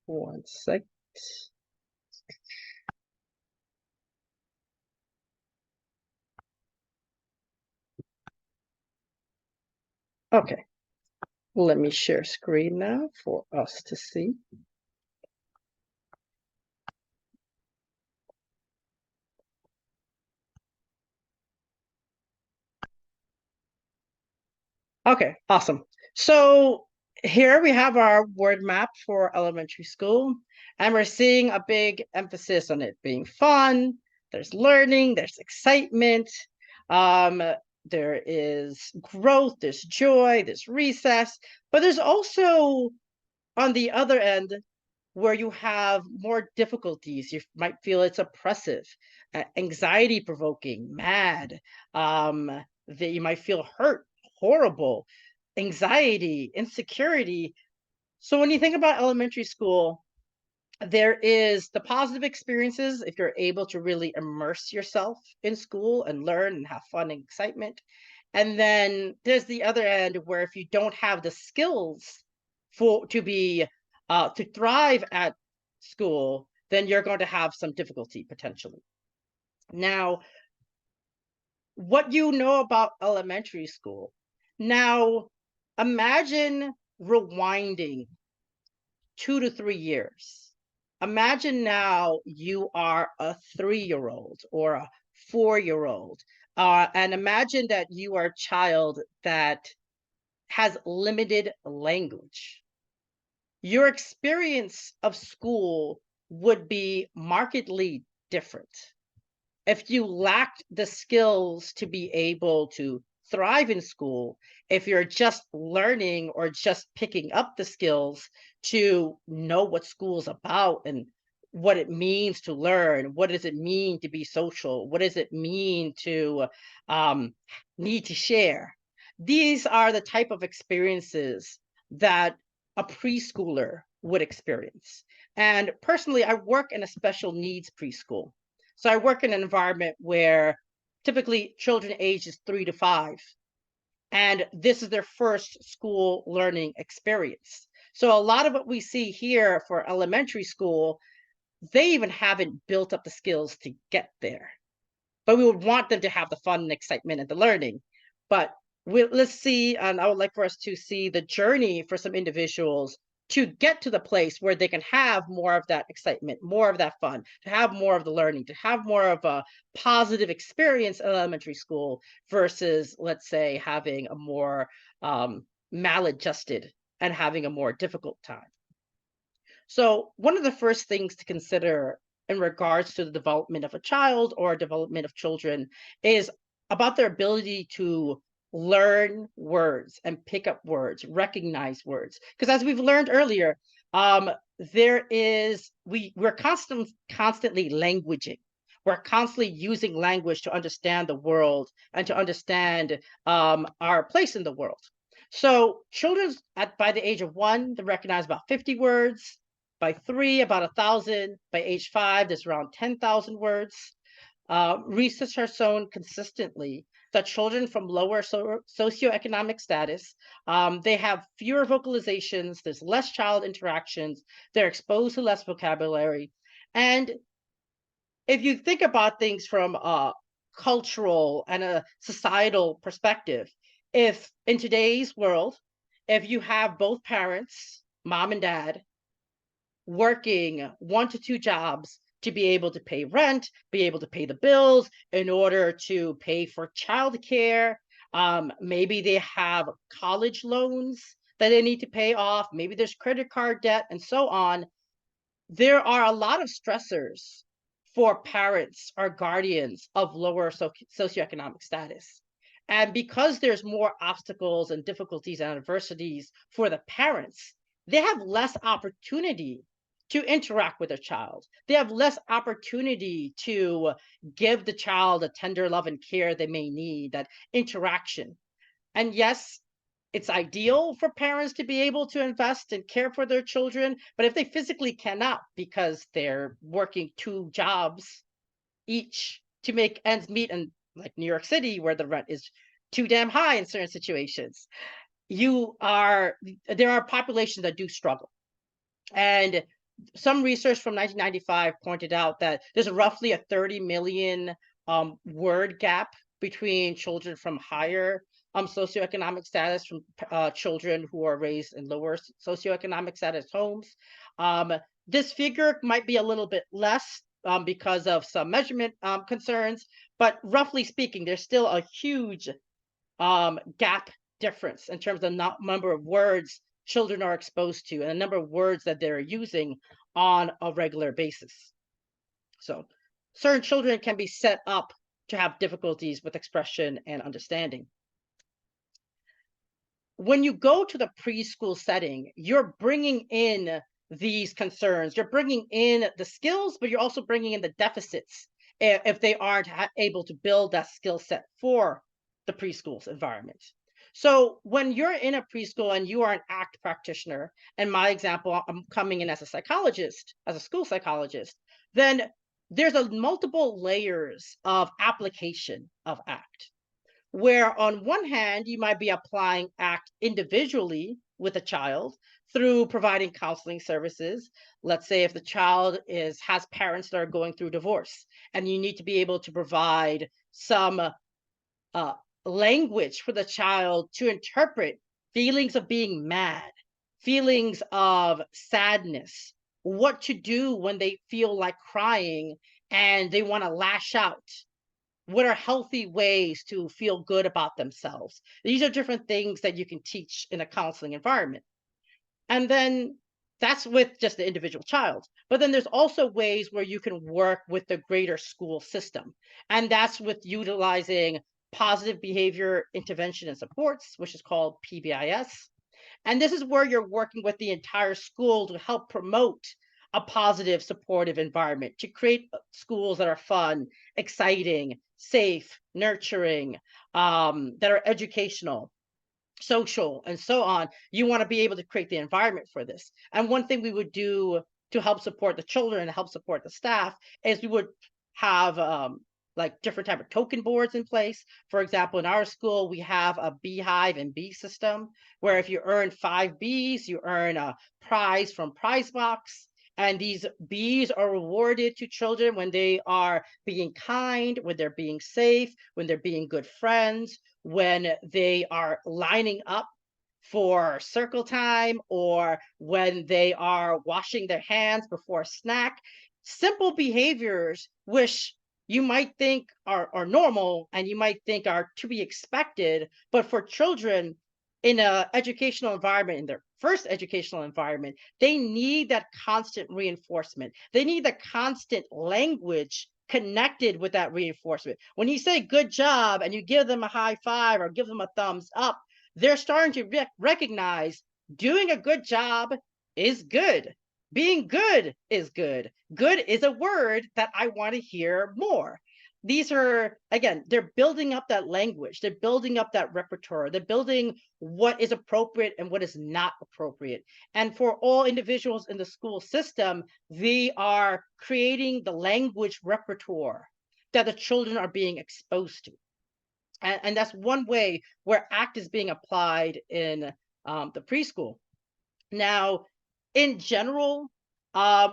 1 sec. Okay, let me share screen now for us to see. Okay, awesome. So here we have our word map for elementary school, and we're seeing a big emphasis on it being fun. There's learning, there's excitement, there is growth, there's joy, there's recess, but there's also on the other end where you have more difficulties. You might feel it's oppressive, anxiety provoking, mad, that you might feel hurt, horrible, anxiety, insecurity. So when you think about elementary school, there is the positive experiences if you're able to really immerse yourself in school and learn and have fun and excitement. And then there's the other end where if you don't have the skills for to thrive at school, then you're going to have some difficulty potentially. Now, what you know about elementary school. Now, imagine rewinding 2 to 3 years. Imagine now you are a 3-year-old or a 4-year-old, and imagine that you are a child that has limited language. Your experience of school would be markedly different. If you lacked the skills to be able to thrive in school, if you're just learning or just picking up the skills to know what school's about and what it means to learn, what does it mean to be social, what does it mean to um, need to share. These are the type of experiences that a preschooler would experience. And personally, I work in a special needs preschool. So I work in an environment where typically children ages 3 to 5, and this is their first school learning experience. So a lot of what we see here for elementary school, they even haven't built up the skills to get there. But we would want them to have the fun and excitement and the learning. But let's see, and I would like for us to see the journey for some individuals to get to the place where they can have more of that excitement, more of that fun, to have more of the learning, to have more of a positive experience in elementary school versus, let's say, having a more maladjusted and having a more difficult time. So one of the first things to consider in regards to the development of a child or development of children is about their ability to learn words and pick up words, recognize words. Because as we've learned earlier, we're constantly languaging. We're constantly using language to understand the world and to understand our place in the world. So children by the age of 1, they recognize about 50 words. By 3, about 1,000. By age 5, there's around 10,000 words. Research has shown consistently that children from lower socioeconomic status, they have fewer vocalizations, there's less child interactions, they're exposed to less vocabulary. And if you think about things from a cultural and a societal perspective, if in today's world, if you have both parents, mom and dad, working 1 to 2 jobs to be able to pay rent, be able to pay the bills, in order to pay for childcare. Maybe they have college loans that they need to pay off. Maybe there's credit card debt and so on. There are a lot of stressors for parents or guardians of lower socioeconomic status. And because there's more obstacles and difficulties and adversities for the parents, they have less opportunity to interact with their child. They have less opportunity to give the child the tender love and care they may need, that interaction. And yes, it's ideal for parents to be able to invest and care for their children, but if they physically cannot because they're working 2 jobs each to make ends meet, and like New York City, where the rent is too damn high in certain situations, there are populations that do struggle. And some research from 1995 pointed out that there's roughly a 30 million word gap between children from higher socioeconomic status from children who are raised in lower socioeconomic status homes. This figure might be a little bit less because of some measurement concerns, but roughly speaking, there's still a huge gap difference in terms of the number of words children are exposed to and the number of words that they're using on a regular basis. So certain children can be set up to have difficulties with expression and understanding. When you go to the preschool setting, you're bringing in these concerns, you're bringing in the skills, but you're also bringing in the deficits if they aren't able to build that skill set for the preschool's environment. So when you're in a preschool and you are an ACT practitioner, and my example, I'm coming in as a psychologist, as a school psychologist, then there's multiple layers of application of ACT, where on one hand, you might be applying ACT individually with a child through providing counseling services. Let's say if the child has parents that are going through divorce, and you need to be able to provide some language for the child to interpret feelings of being mad, feelings of sadness, what to do when they feel like crying and they want to lash out. What are healthy ways to feel good about themselves? These are different things that you can teach in a counseling environment. And then that's with just the individual child. But then there's also ways where you can work with the greater school system. And that's with utilizing positive behavior intervention and supports, which is called PBIS. And this is where you're working with the entire school to help promote a positive, supportive environment, to create schools that are fun, exciting, safe, nurturing, that are educational, social, and so on. You want to be able to create the environment for this. And one thing we would do to help support the children and help support the staff is we would have like different type of token boards in place. For example, in our school, we have a beehive and bee system where if you earn 5 bees, you earn a prize from Prize Box. And these bees are rewarded to children when they are being kind, when they're being safe, when they're being good friends, when they are lining up for circle time, or when they are washing their hands before a snack. Simple behaviors which you might think are normal and you might think are to be expected, but for children in an educational environment, in their first educational environment, they need that constant reinforcement. They need the constant language connected with that reinforcement. When you say good job and you give them a high five or give them a thumbs up, they're starting to recognize doing a good job is good. Being good is good. Good is a word that I want to hear more. These are, again, they're building up that language. They're building up that repertoire. They're building what is appropriate and what is not appropriate. And for all individuals in the school system, they are creating the language repertoire that the children are being exposed to. And that's one way where ACT is being applied in the preschool. Now, in general,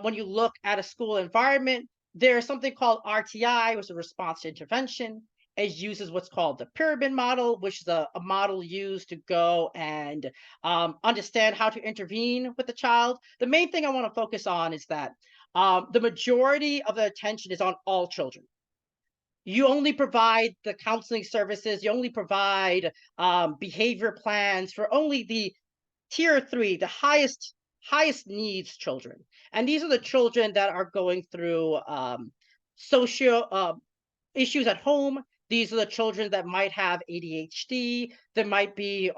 when you look at a school environment, there's something called RTI, which is a response to intervention. It uses what's called the pyramid model, which is a model used to go and understand how to intervene with the child. The main thing I want to focus on is that the majority of the attention is on all children. You only provide the counseling services, you only provide behavior plans for only the tier 3, the highest needs children. And these are the children that are going through social issues at home. These are the children that might have ADHD, that might be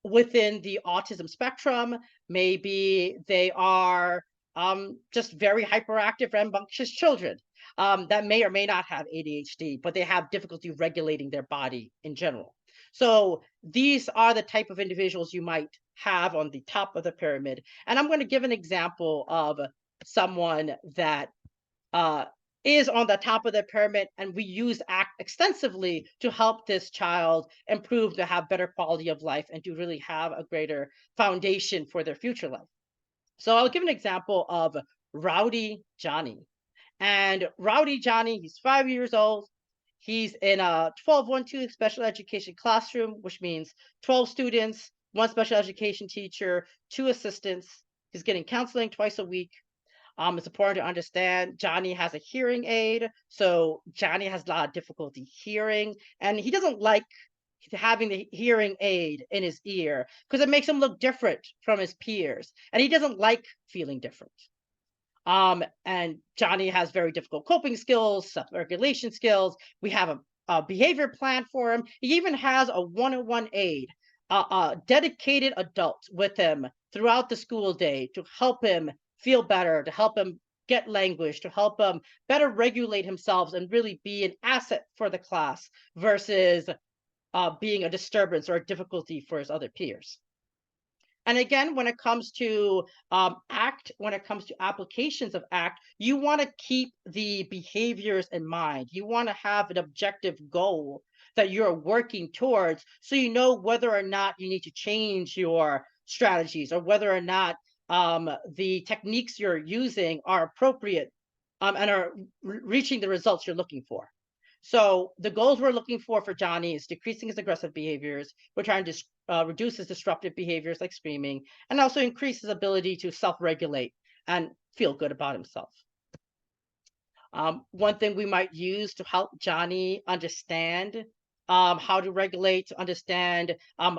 within the autism spectrum. Maybe they are just very hyperactive, rambunctious children that may or may not have ADHD, but they have difficulty regulating their body in general. So these are the type of individuals you might have on the top of the pyramid. And I'm going to give an example of someone that is on the top of the pyramid, and we use ACT extensively to help this child improve, to have better quality of life, and to really have a greater foundation for their future life. So I'll give an example of Rowdy Johnny. And Rowdy Johnny, he's 5 years old. He's in a 12-1-2 special education classroom, which means 12 students, 1 special education teacher, 2 assistants. He's getting counseling twice a week. It's important to understand Johnny has a hearing aid. So Johnny has a lot of difficulty hearing, and he doesn't like having the hearing aid in his ear because it makes him look different from his peers. And he doesn't like feeling different. And Johnny has very difficult coping skills, self-regulation skills. We have a behavior plan for him. He even has a one-on-one aide, a dedicated adult with him throughout the school day to help him feel better, to help him get language, to help him better regulate himself and really be an asset for the class versus being a disturbance or a difficulty for his other peers. And again, when it comes to ACT, when it comes to applications of ACT, you want to keep the behaviors in mind. You want to have an objective goal that you're working towards, so you know whether or not you need to change your strategies, or whether or not the techniques you're using are appropriate and are reaching the results you're looking for. So the goals we're looking for Johnny is decreasing his aggressive behaviors. We're trying to reduce his disruptive behaviors like screaming, and also increase his ability to self-regulate and feel good about himself. One thing we might use to help Johnny understand how to regulate, to understand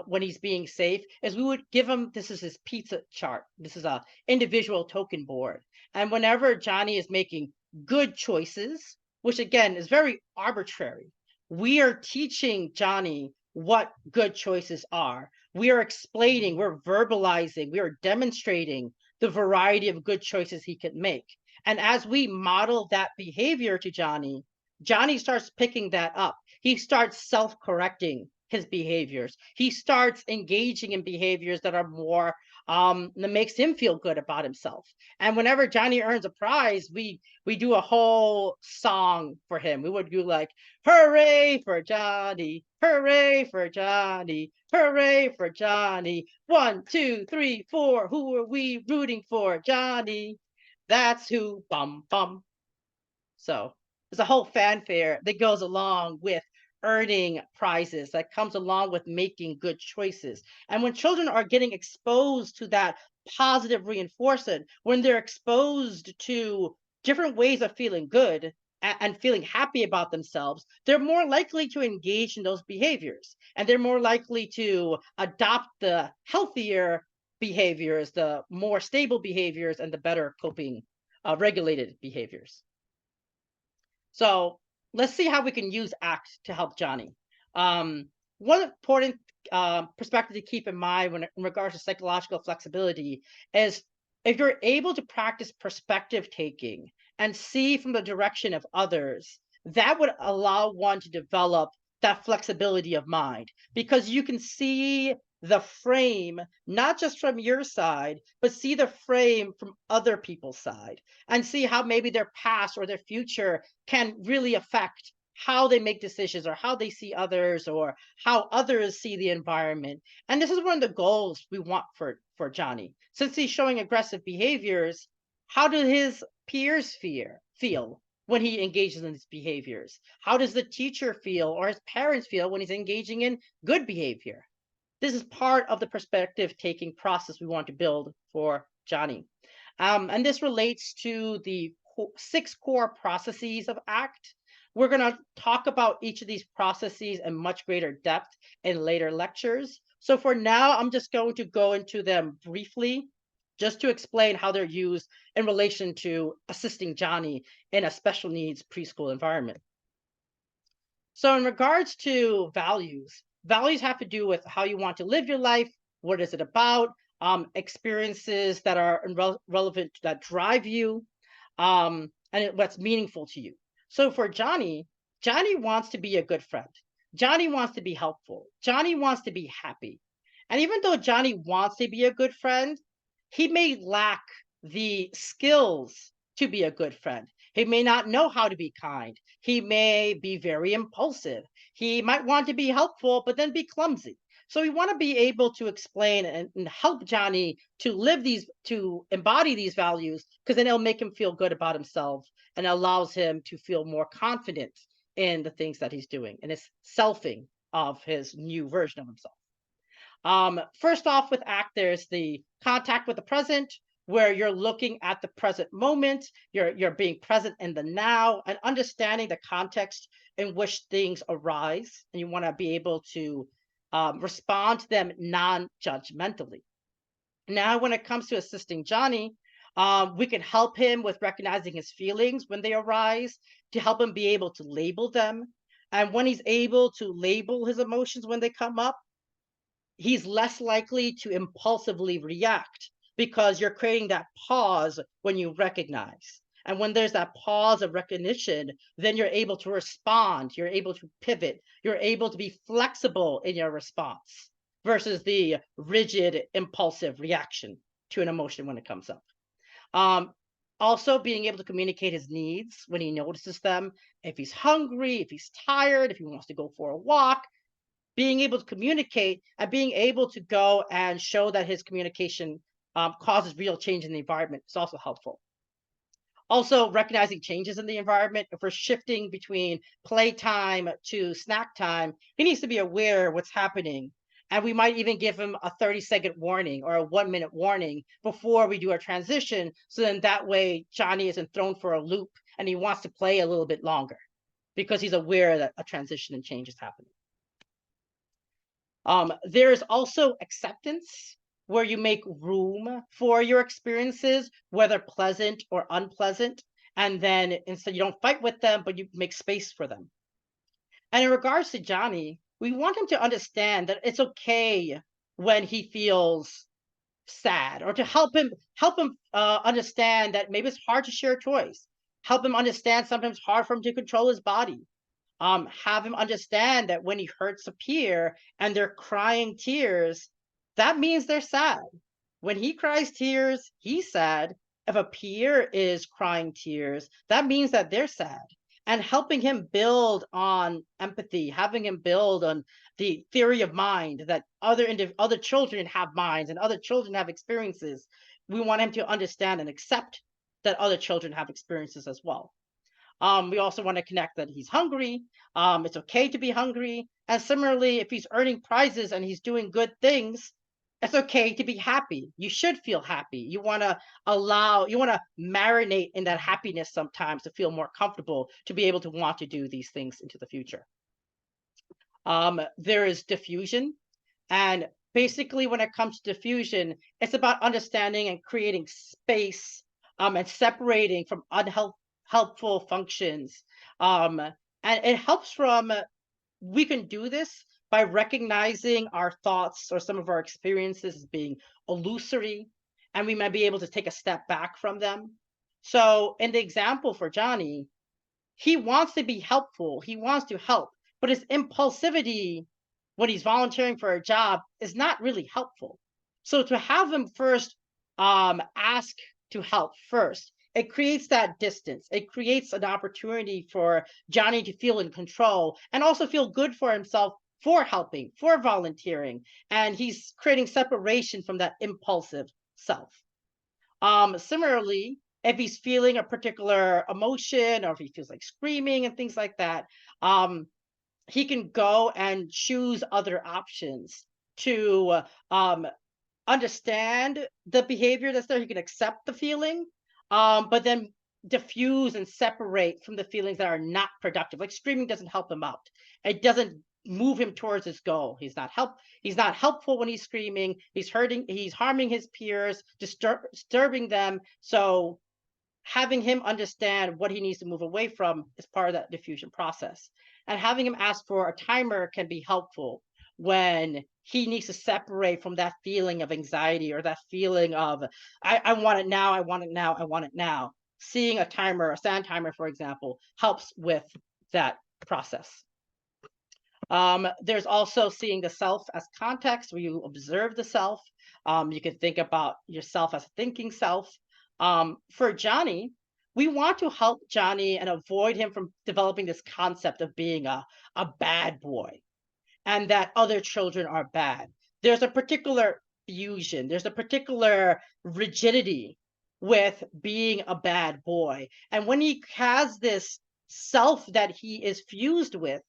when he's being safe, is we would give him, this is his pizza chart. This is a individual token board. And whenever Johnny is making good choices, which again is very arbitrary, we are teaching Johnny what good choices are. We are explaining, we're verbalizing, we are demonstrating the variety of good choices he can make. And as we model that behavior to Johnny, Johnny starts picking that up. He starts self-correcting his behaviors. He starts engaging in behaviors that are more, that makes him feel good about himself. And whenever Johnny earns a prize, we do a whole song for him. We would do like, hooray for Johnny, hooray for Johnny, hooray for Johnny. 1, 2, 3, 4, who are we rooting for? Johnny. That's who, bum, bum. So there's a whole fanfare that goes along with earning prizes, that comes along with making good choices. And when children are getting exposed to that positive reinforcement, when they're exposed to different ways of feeling good and feeling happy about themselves, they're more likely to engage in those behaviors. And they're more likely to adopt the healthier behaviors, the more stable behaviors, and the better coping, regulated behaviors. So let's see how we can use ACT to help Johnny. One important perspective to keep in mind when in regards to psychological flexibility is if you're able to practice perspective taking and see from the direction of others, that would allow one to develop that flexibility of mind because you can see the frame, not just from your side, but see the frame from other people's side and see how maybe their past or their future can really affect how they make decisions or how they see others or how others see the environment. And this is one of the goals we want for Johnny. Since he's showing aggressive behaviors, how do his peers feel when he engages in these behaviors? How does the teacher feel or his parents feel when he's engaging in good behavior? This is part of the perspective taking process we want to build for Johnny. And this relates to the 6 core processes of ACT. We're going to talk about each of these processes in much greater depth in later lectures. So for now, I'm just going to go into them briefly, just to explain how they're used in relation to assisting Johnny in a special needs preschool environment. So in regards to values, values have to do with how you want to live your life, what is it about, experiences that are relevant that drive you, what's meaningful to you. So for Johnny, Johnny wants to be a good friend. Johnny wants to be helpful. Johnny wants to be happy. And even though Johnny wants to be a good friend, he may lack the skills to be a good friend. He may not know how to be kind. He may be very impulsive. He might want to be helpful, but then be clumsy. So we want to be able to explain and help Johnny to live these, to embody these values, because then it'll make him feel good about himself and allows him to feel more confident in the things that he's doing and his selfing of his new version of himself. First off with ACT, there's the contact with the present, where you're looking at the present moment, you're being present in the now and understanding the context in which things arise, and you want to be able to respond to them non-judgmentally. Now, when it comes to assisting Johnny, we can help him with recognizing his feelings when they arise to help him be able to label them. And when he's able to label his emotions when they come up, he's less likely to impulsively react because you're creating that pause when you recognize. And when there's that pause of recognition, then you're able to respond, you're able to pivot, you're able to be flexible in your response versus the rigid, impulsive reaction to an emotion when it comes up. Also, being able to communicate his needs when he notices them. If he's hungry, if he's tired, if he wants to go for a walk, being able to communicate and being able to go and show that his communication causes real change in the environment is also helpful. Also, recognizing changes in the environment. If we're shifting between playtime to snack time, he needs to be aware of what's happening. And we might even give him a 30-second warning or a 1-minute warning before we do our transition. So then that way, Johnny isn't thrown for a loop and he wants to play a little bit longer because he's aware that a transition and change is happening. There's also acceptance, where you make room for your experiences, whether pleasant or unpleasant. And then instead, you don't fight with them, but you make space for them. And in regards to Johnny, we want him to understand that it's okay when he feels sad, or to help him understand that maybe it's hard to share toys. Help him understand sometimes it's hard for him to control his body. Have him understand that when he hurts a peer and they're crying tears, that means they're sad. When he cries tears, he's sad. If a peer is crying tears, that means that they're sad. And helping him build on empathy, having him build on the theory of mind, that other children have minds and other children have experiences. We want him to understand and accept that other children have experiences as well. We also want to connect that he's hungry. It's okay to be hungry. And similarly, if he's earning prizes and he's doing good things, it's okay to be happy. You should feel happy. You want to marinate in that happiness sometimes to feel more comfortable, to be able to want to do these things into the future. There is diffusion. And basically, when it comes to diffusion, it's about understanding and creating space and separating from unhealthy helpful functions. And it helps from, we can do this by recognizing our thoughts or some of our experiences as being illusory, and we might be able to take a step back from them. So, in the example for Johnny, he wants to be helpful, he wants to help, but his impulsivity when he's volunteering for a job is not really helpful. So to have him first ask to help first, it creates that distance. It creates an opportunity for Johnny to feel in control and also feel good for himself for helping, for volunteering. And he's creating separation from that impulsive self. Similarly, if he's feeling a particular emotion or if he feels like screaming and things like that, he can go and choose other options to understand the behavior that's there. He can accept the feeling, but then diffuse and separate from the feelings that are not productive. Like screaming doesn't help him out. It doesn't move him towards his goal. He's not helpful when he's screaming. He's harming his peers, disturbing them. So having him understand what he needs to move away from is part of that diffusion process. And having him ask for a timer can be helpful when he needs to separate from that feeling of anxiety or that feeling of, I want it now, I want it now, I want it now. Seeing a timer, a stand timer, for example, helps with that process. There's also seeing the self as context, where you observe the self. You can think about yourself as a thinking self. For Johnny, we want to help Johnny and avoid him from developing this concept of being a bad boy and that other children are bad. There's a particular fusion, there's a particular rigidity with being a bad boy. And when he has this self that he is fused with,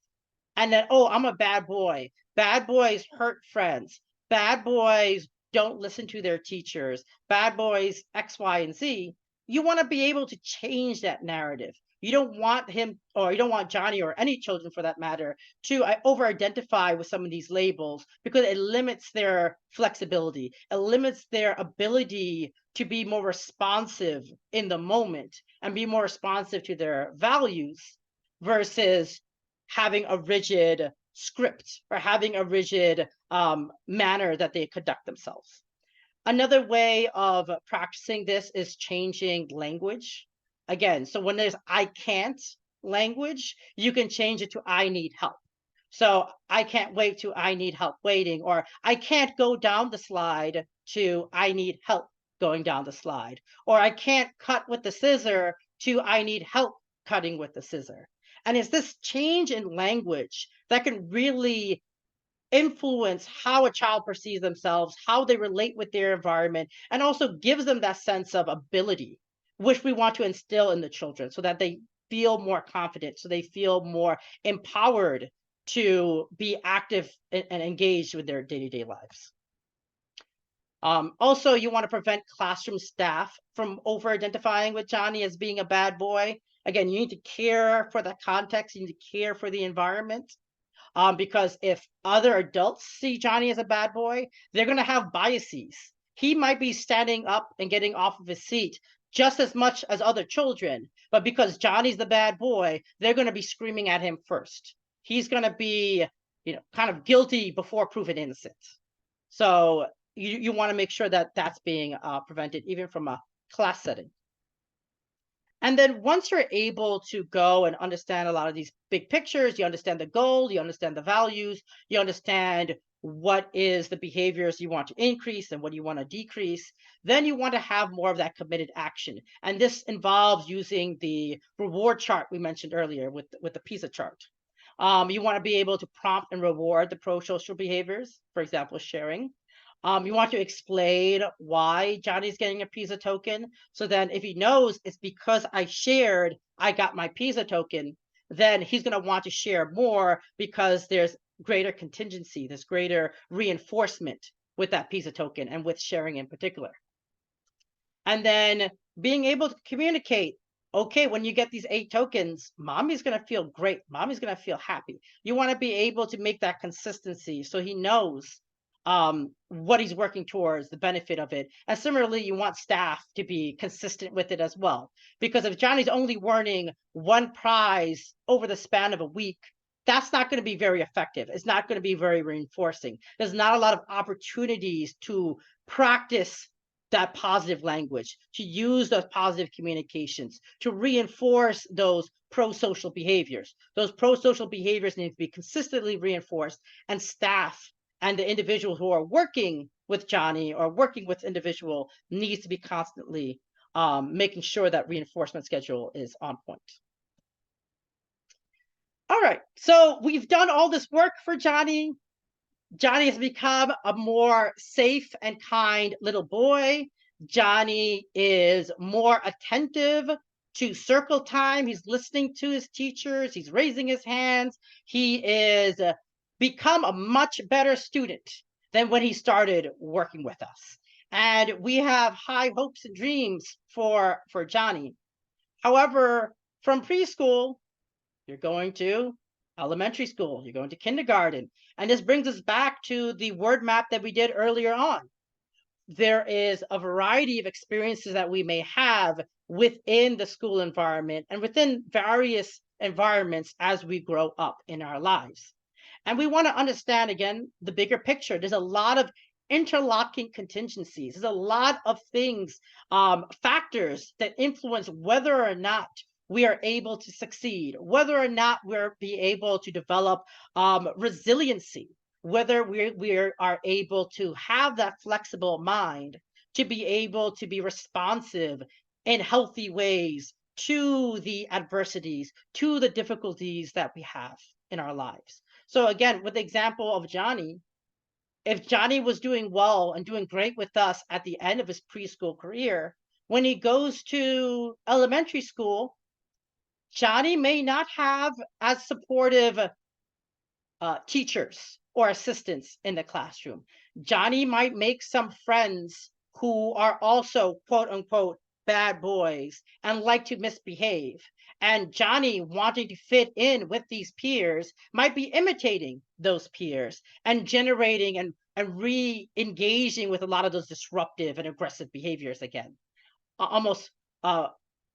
and that, oh, I'm a bad boy. Bad boys hurt friends. Bad boys don't listen to their teachers. Bad boys X, Y, and Z. You want to be able to change that narrative. You don't want him, or you don't want Johnny or any children for that matter, to over-identify with some of these labels because it limits their flexibility. It limits their ability to be more responsive in the moment and be more responsive to their values versus having a rigid script or having a rigid manner that they conduct themselves. Another way of practicing this is changing language. Again, so when there's I can't language, you can change it to I need help. So I can't wait to I need help waiting, or I can't go down the slide to I need help going down the slide, or I can't cut with the scissor to I need help cutting with the scissor. And it's this change in language that can really influence how a child perceives themselves, how they relate with their environment, and also gives them that sense of ability, which we want to instill in the children so that they feel more confident, so they feel more empowered to be active and engaged with their day-to-day lives. Also, you want to prevent classroom staff from over-identifying with Johnny as being a bad boy. Again, you need to care for the context, you need to care for the environment. Because if other adults see Johnny as a bad boy, they're going to have biases. He might be standing up and getting off of his seat just as much as other children, but because Johnny's the bad boy, they're going to be screaming at him first. He's going to be, kind of guilty before proven innocent. So you want to make sure that that's being prevented even from a class setting. And then once you're able to go and understand a lot of these big pictures, you understand the goal, you understand the values, you understand what is the behaviors you want to increase and what you want to decrease, then you want to have more of that committed action. And this involves using the reward chart we mentioned earlier with the PISA chart. You want to be able to prompt and reward the pro-social behaviors, for example, sharing. You want to explain why Johnny's getting a PISA token. So then if he knows it's because I shared, I got my PISA token, then he's going to want to share more because there's greater contingency, there's greater reinforcement with that PISA token and with sharing in particular. And then being able to communicate, okay, when you get these 8 tokens, mommy's going to feel great. Mommy's going to feel happy. You want to be able to make that consistency so he knows what he's working towards, the benefit of it. And similarly, you want staff to be consistent with it as well. Because if Johnny's only earning one prize over the span of a week, that's not going to be very effective. It's not going to be very reinforcing. There's not a lot of opportunities to practice that positive language, to use those positive communications, to reinforce those pro-social behaviors. Those pro-social behaviors need to be consistently reinforced, and staff and the individuals who are working with Johnny or working with individual needs to be constantly making sure that reinforcement schedule is on point. All right, so we've done all this work for Johnny. Johnny has become a more safe and kind little boy. Johnny is more attentive to circle time. He's listening to his teachers. He's raising his hands. He is become a much better student than when he started working with us. And we have high hopes and dreams for Johnny. However, from preschool, you're going to elementary school, you're going to kindergarten. And this brings us back to the word map that we did earlier on. There is a variety of experiences that we may have within the school environment and within various environments as we grow up in our lives. And we want to understand, again, the bigger picture. There's a lot of interlocking contingencies. There's a lot of things, factors that influence whether or not we are able to succeed, whether or not we're be able to develop resiliency, whether we are able to have that flexible mind to be able to be responsive in healthy ways to the adversities, to the difficulties that we have in our lives. So again, with the example of Johnny, if Johnny was doing well and doing great with us at the end of his preschool career, when he goes to elementary school, Johnny may not have as supportive teachers or assistants in the classroom. Johnny might make some friends who are also quote unquote bad boys and like to misbehave. And Johnny, wanting to fit in with these peers, might be imitating those peers and generating and re-engaging with a lot of those disruptive and aggressive behaviors again, almost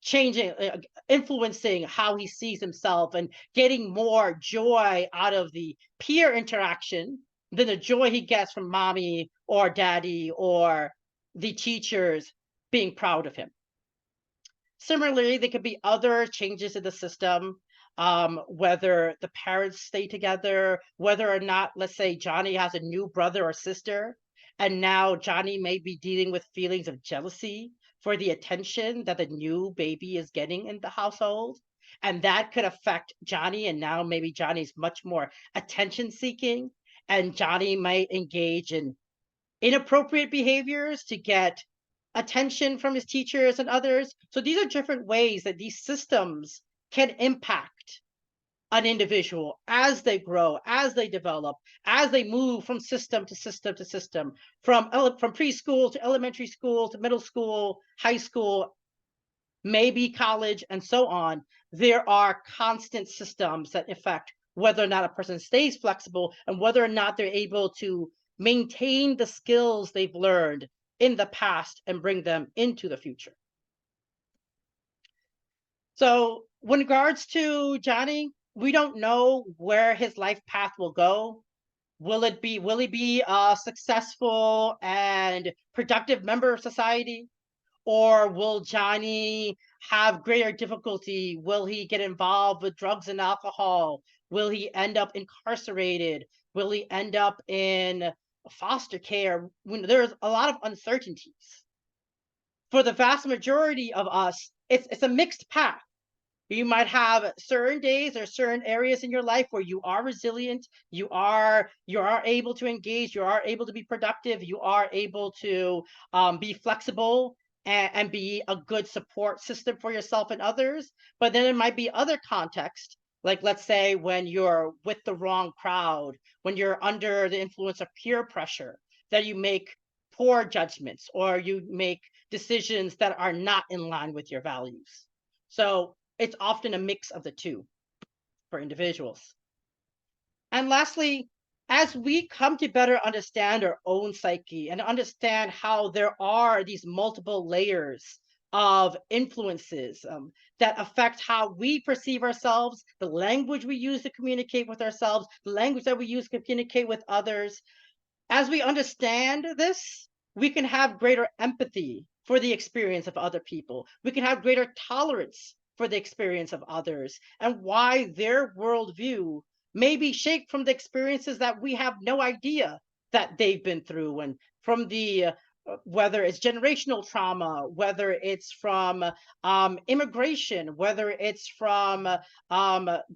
changing, influencing how he sees himself and getting more joy out of the peer interaction than the joy he gets from mommy or daddy or the teachers being proud of him. Similarly, there could be other changes in the system, whether the parents stay together, whether or not, let's say, Johnny has a new brother or sister, and now Johnny may be dealing with feelings of jealousy for the attention that the new baby is getting in the household. And that could affect Johnny. And now maybe Johnny's much more attention seeking, and Johnny might engage in inappropriate behaviors to get attention from his teachers and others. So these are different ways that these systems can impact an individual as they grow, as they develop, as they move from system to system to system, from preschool to elementary school to middle school, high school, maybe college, and so on. There are constant systems that affect whether or not a person stays flexible and whether or not they're able to maintain the skills they've learned in the past and bring them into the future. So when regards to Johnny, we don't know where his life path will go. Will he be a successful and productive member of society? Or will Johnny have greater difficulty? Will he get involved with drugs and alcohol? Will he end up incarcerated? Will he end up in foster care? There's a lot of uncertainties. For the vast majority of us, it's a mixed path. You might have certain days or certain areas in your life where you are resilient, you are able to engage, you are able to be productive, you are able to be flexible and be a good support system for yourself and others. But then it might be other contexts, like let's say when you're with the wrong crowd, when you're under the influence of peer pressure, that you make poor judgments or you make decisions that are not in line with your values. So it's often a mix of the two for individuals. And lastly, as we come to better understand our own psyche and understand how there are these multiple layers of influences that affect how we perceive ourselves, the language we use to communicate with ourselves, the language that we use to communicate with others, as we understand this, we can have greater empathy for the experience of other people. We can have greater tolerance for the experience of others and why their worldview may be shaped from the experiences that we have no idea that they've been through, and from the whether it's generational trauma, whether it's from immigration, whether it's from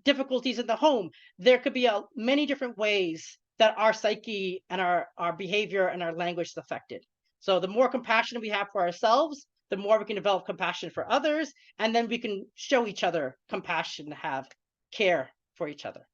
difficulties in the home. There could be many different ways that our psyche and our behavior and our language is affected. So the more compassion we have for ourselves, the more we can develop compassion for others, and then we can show each other compassion, have care for each other.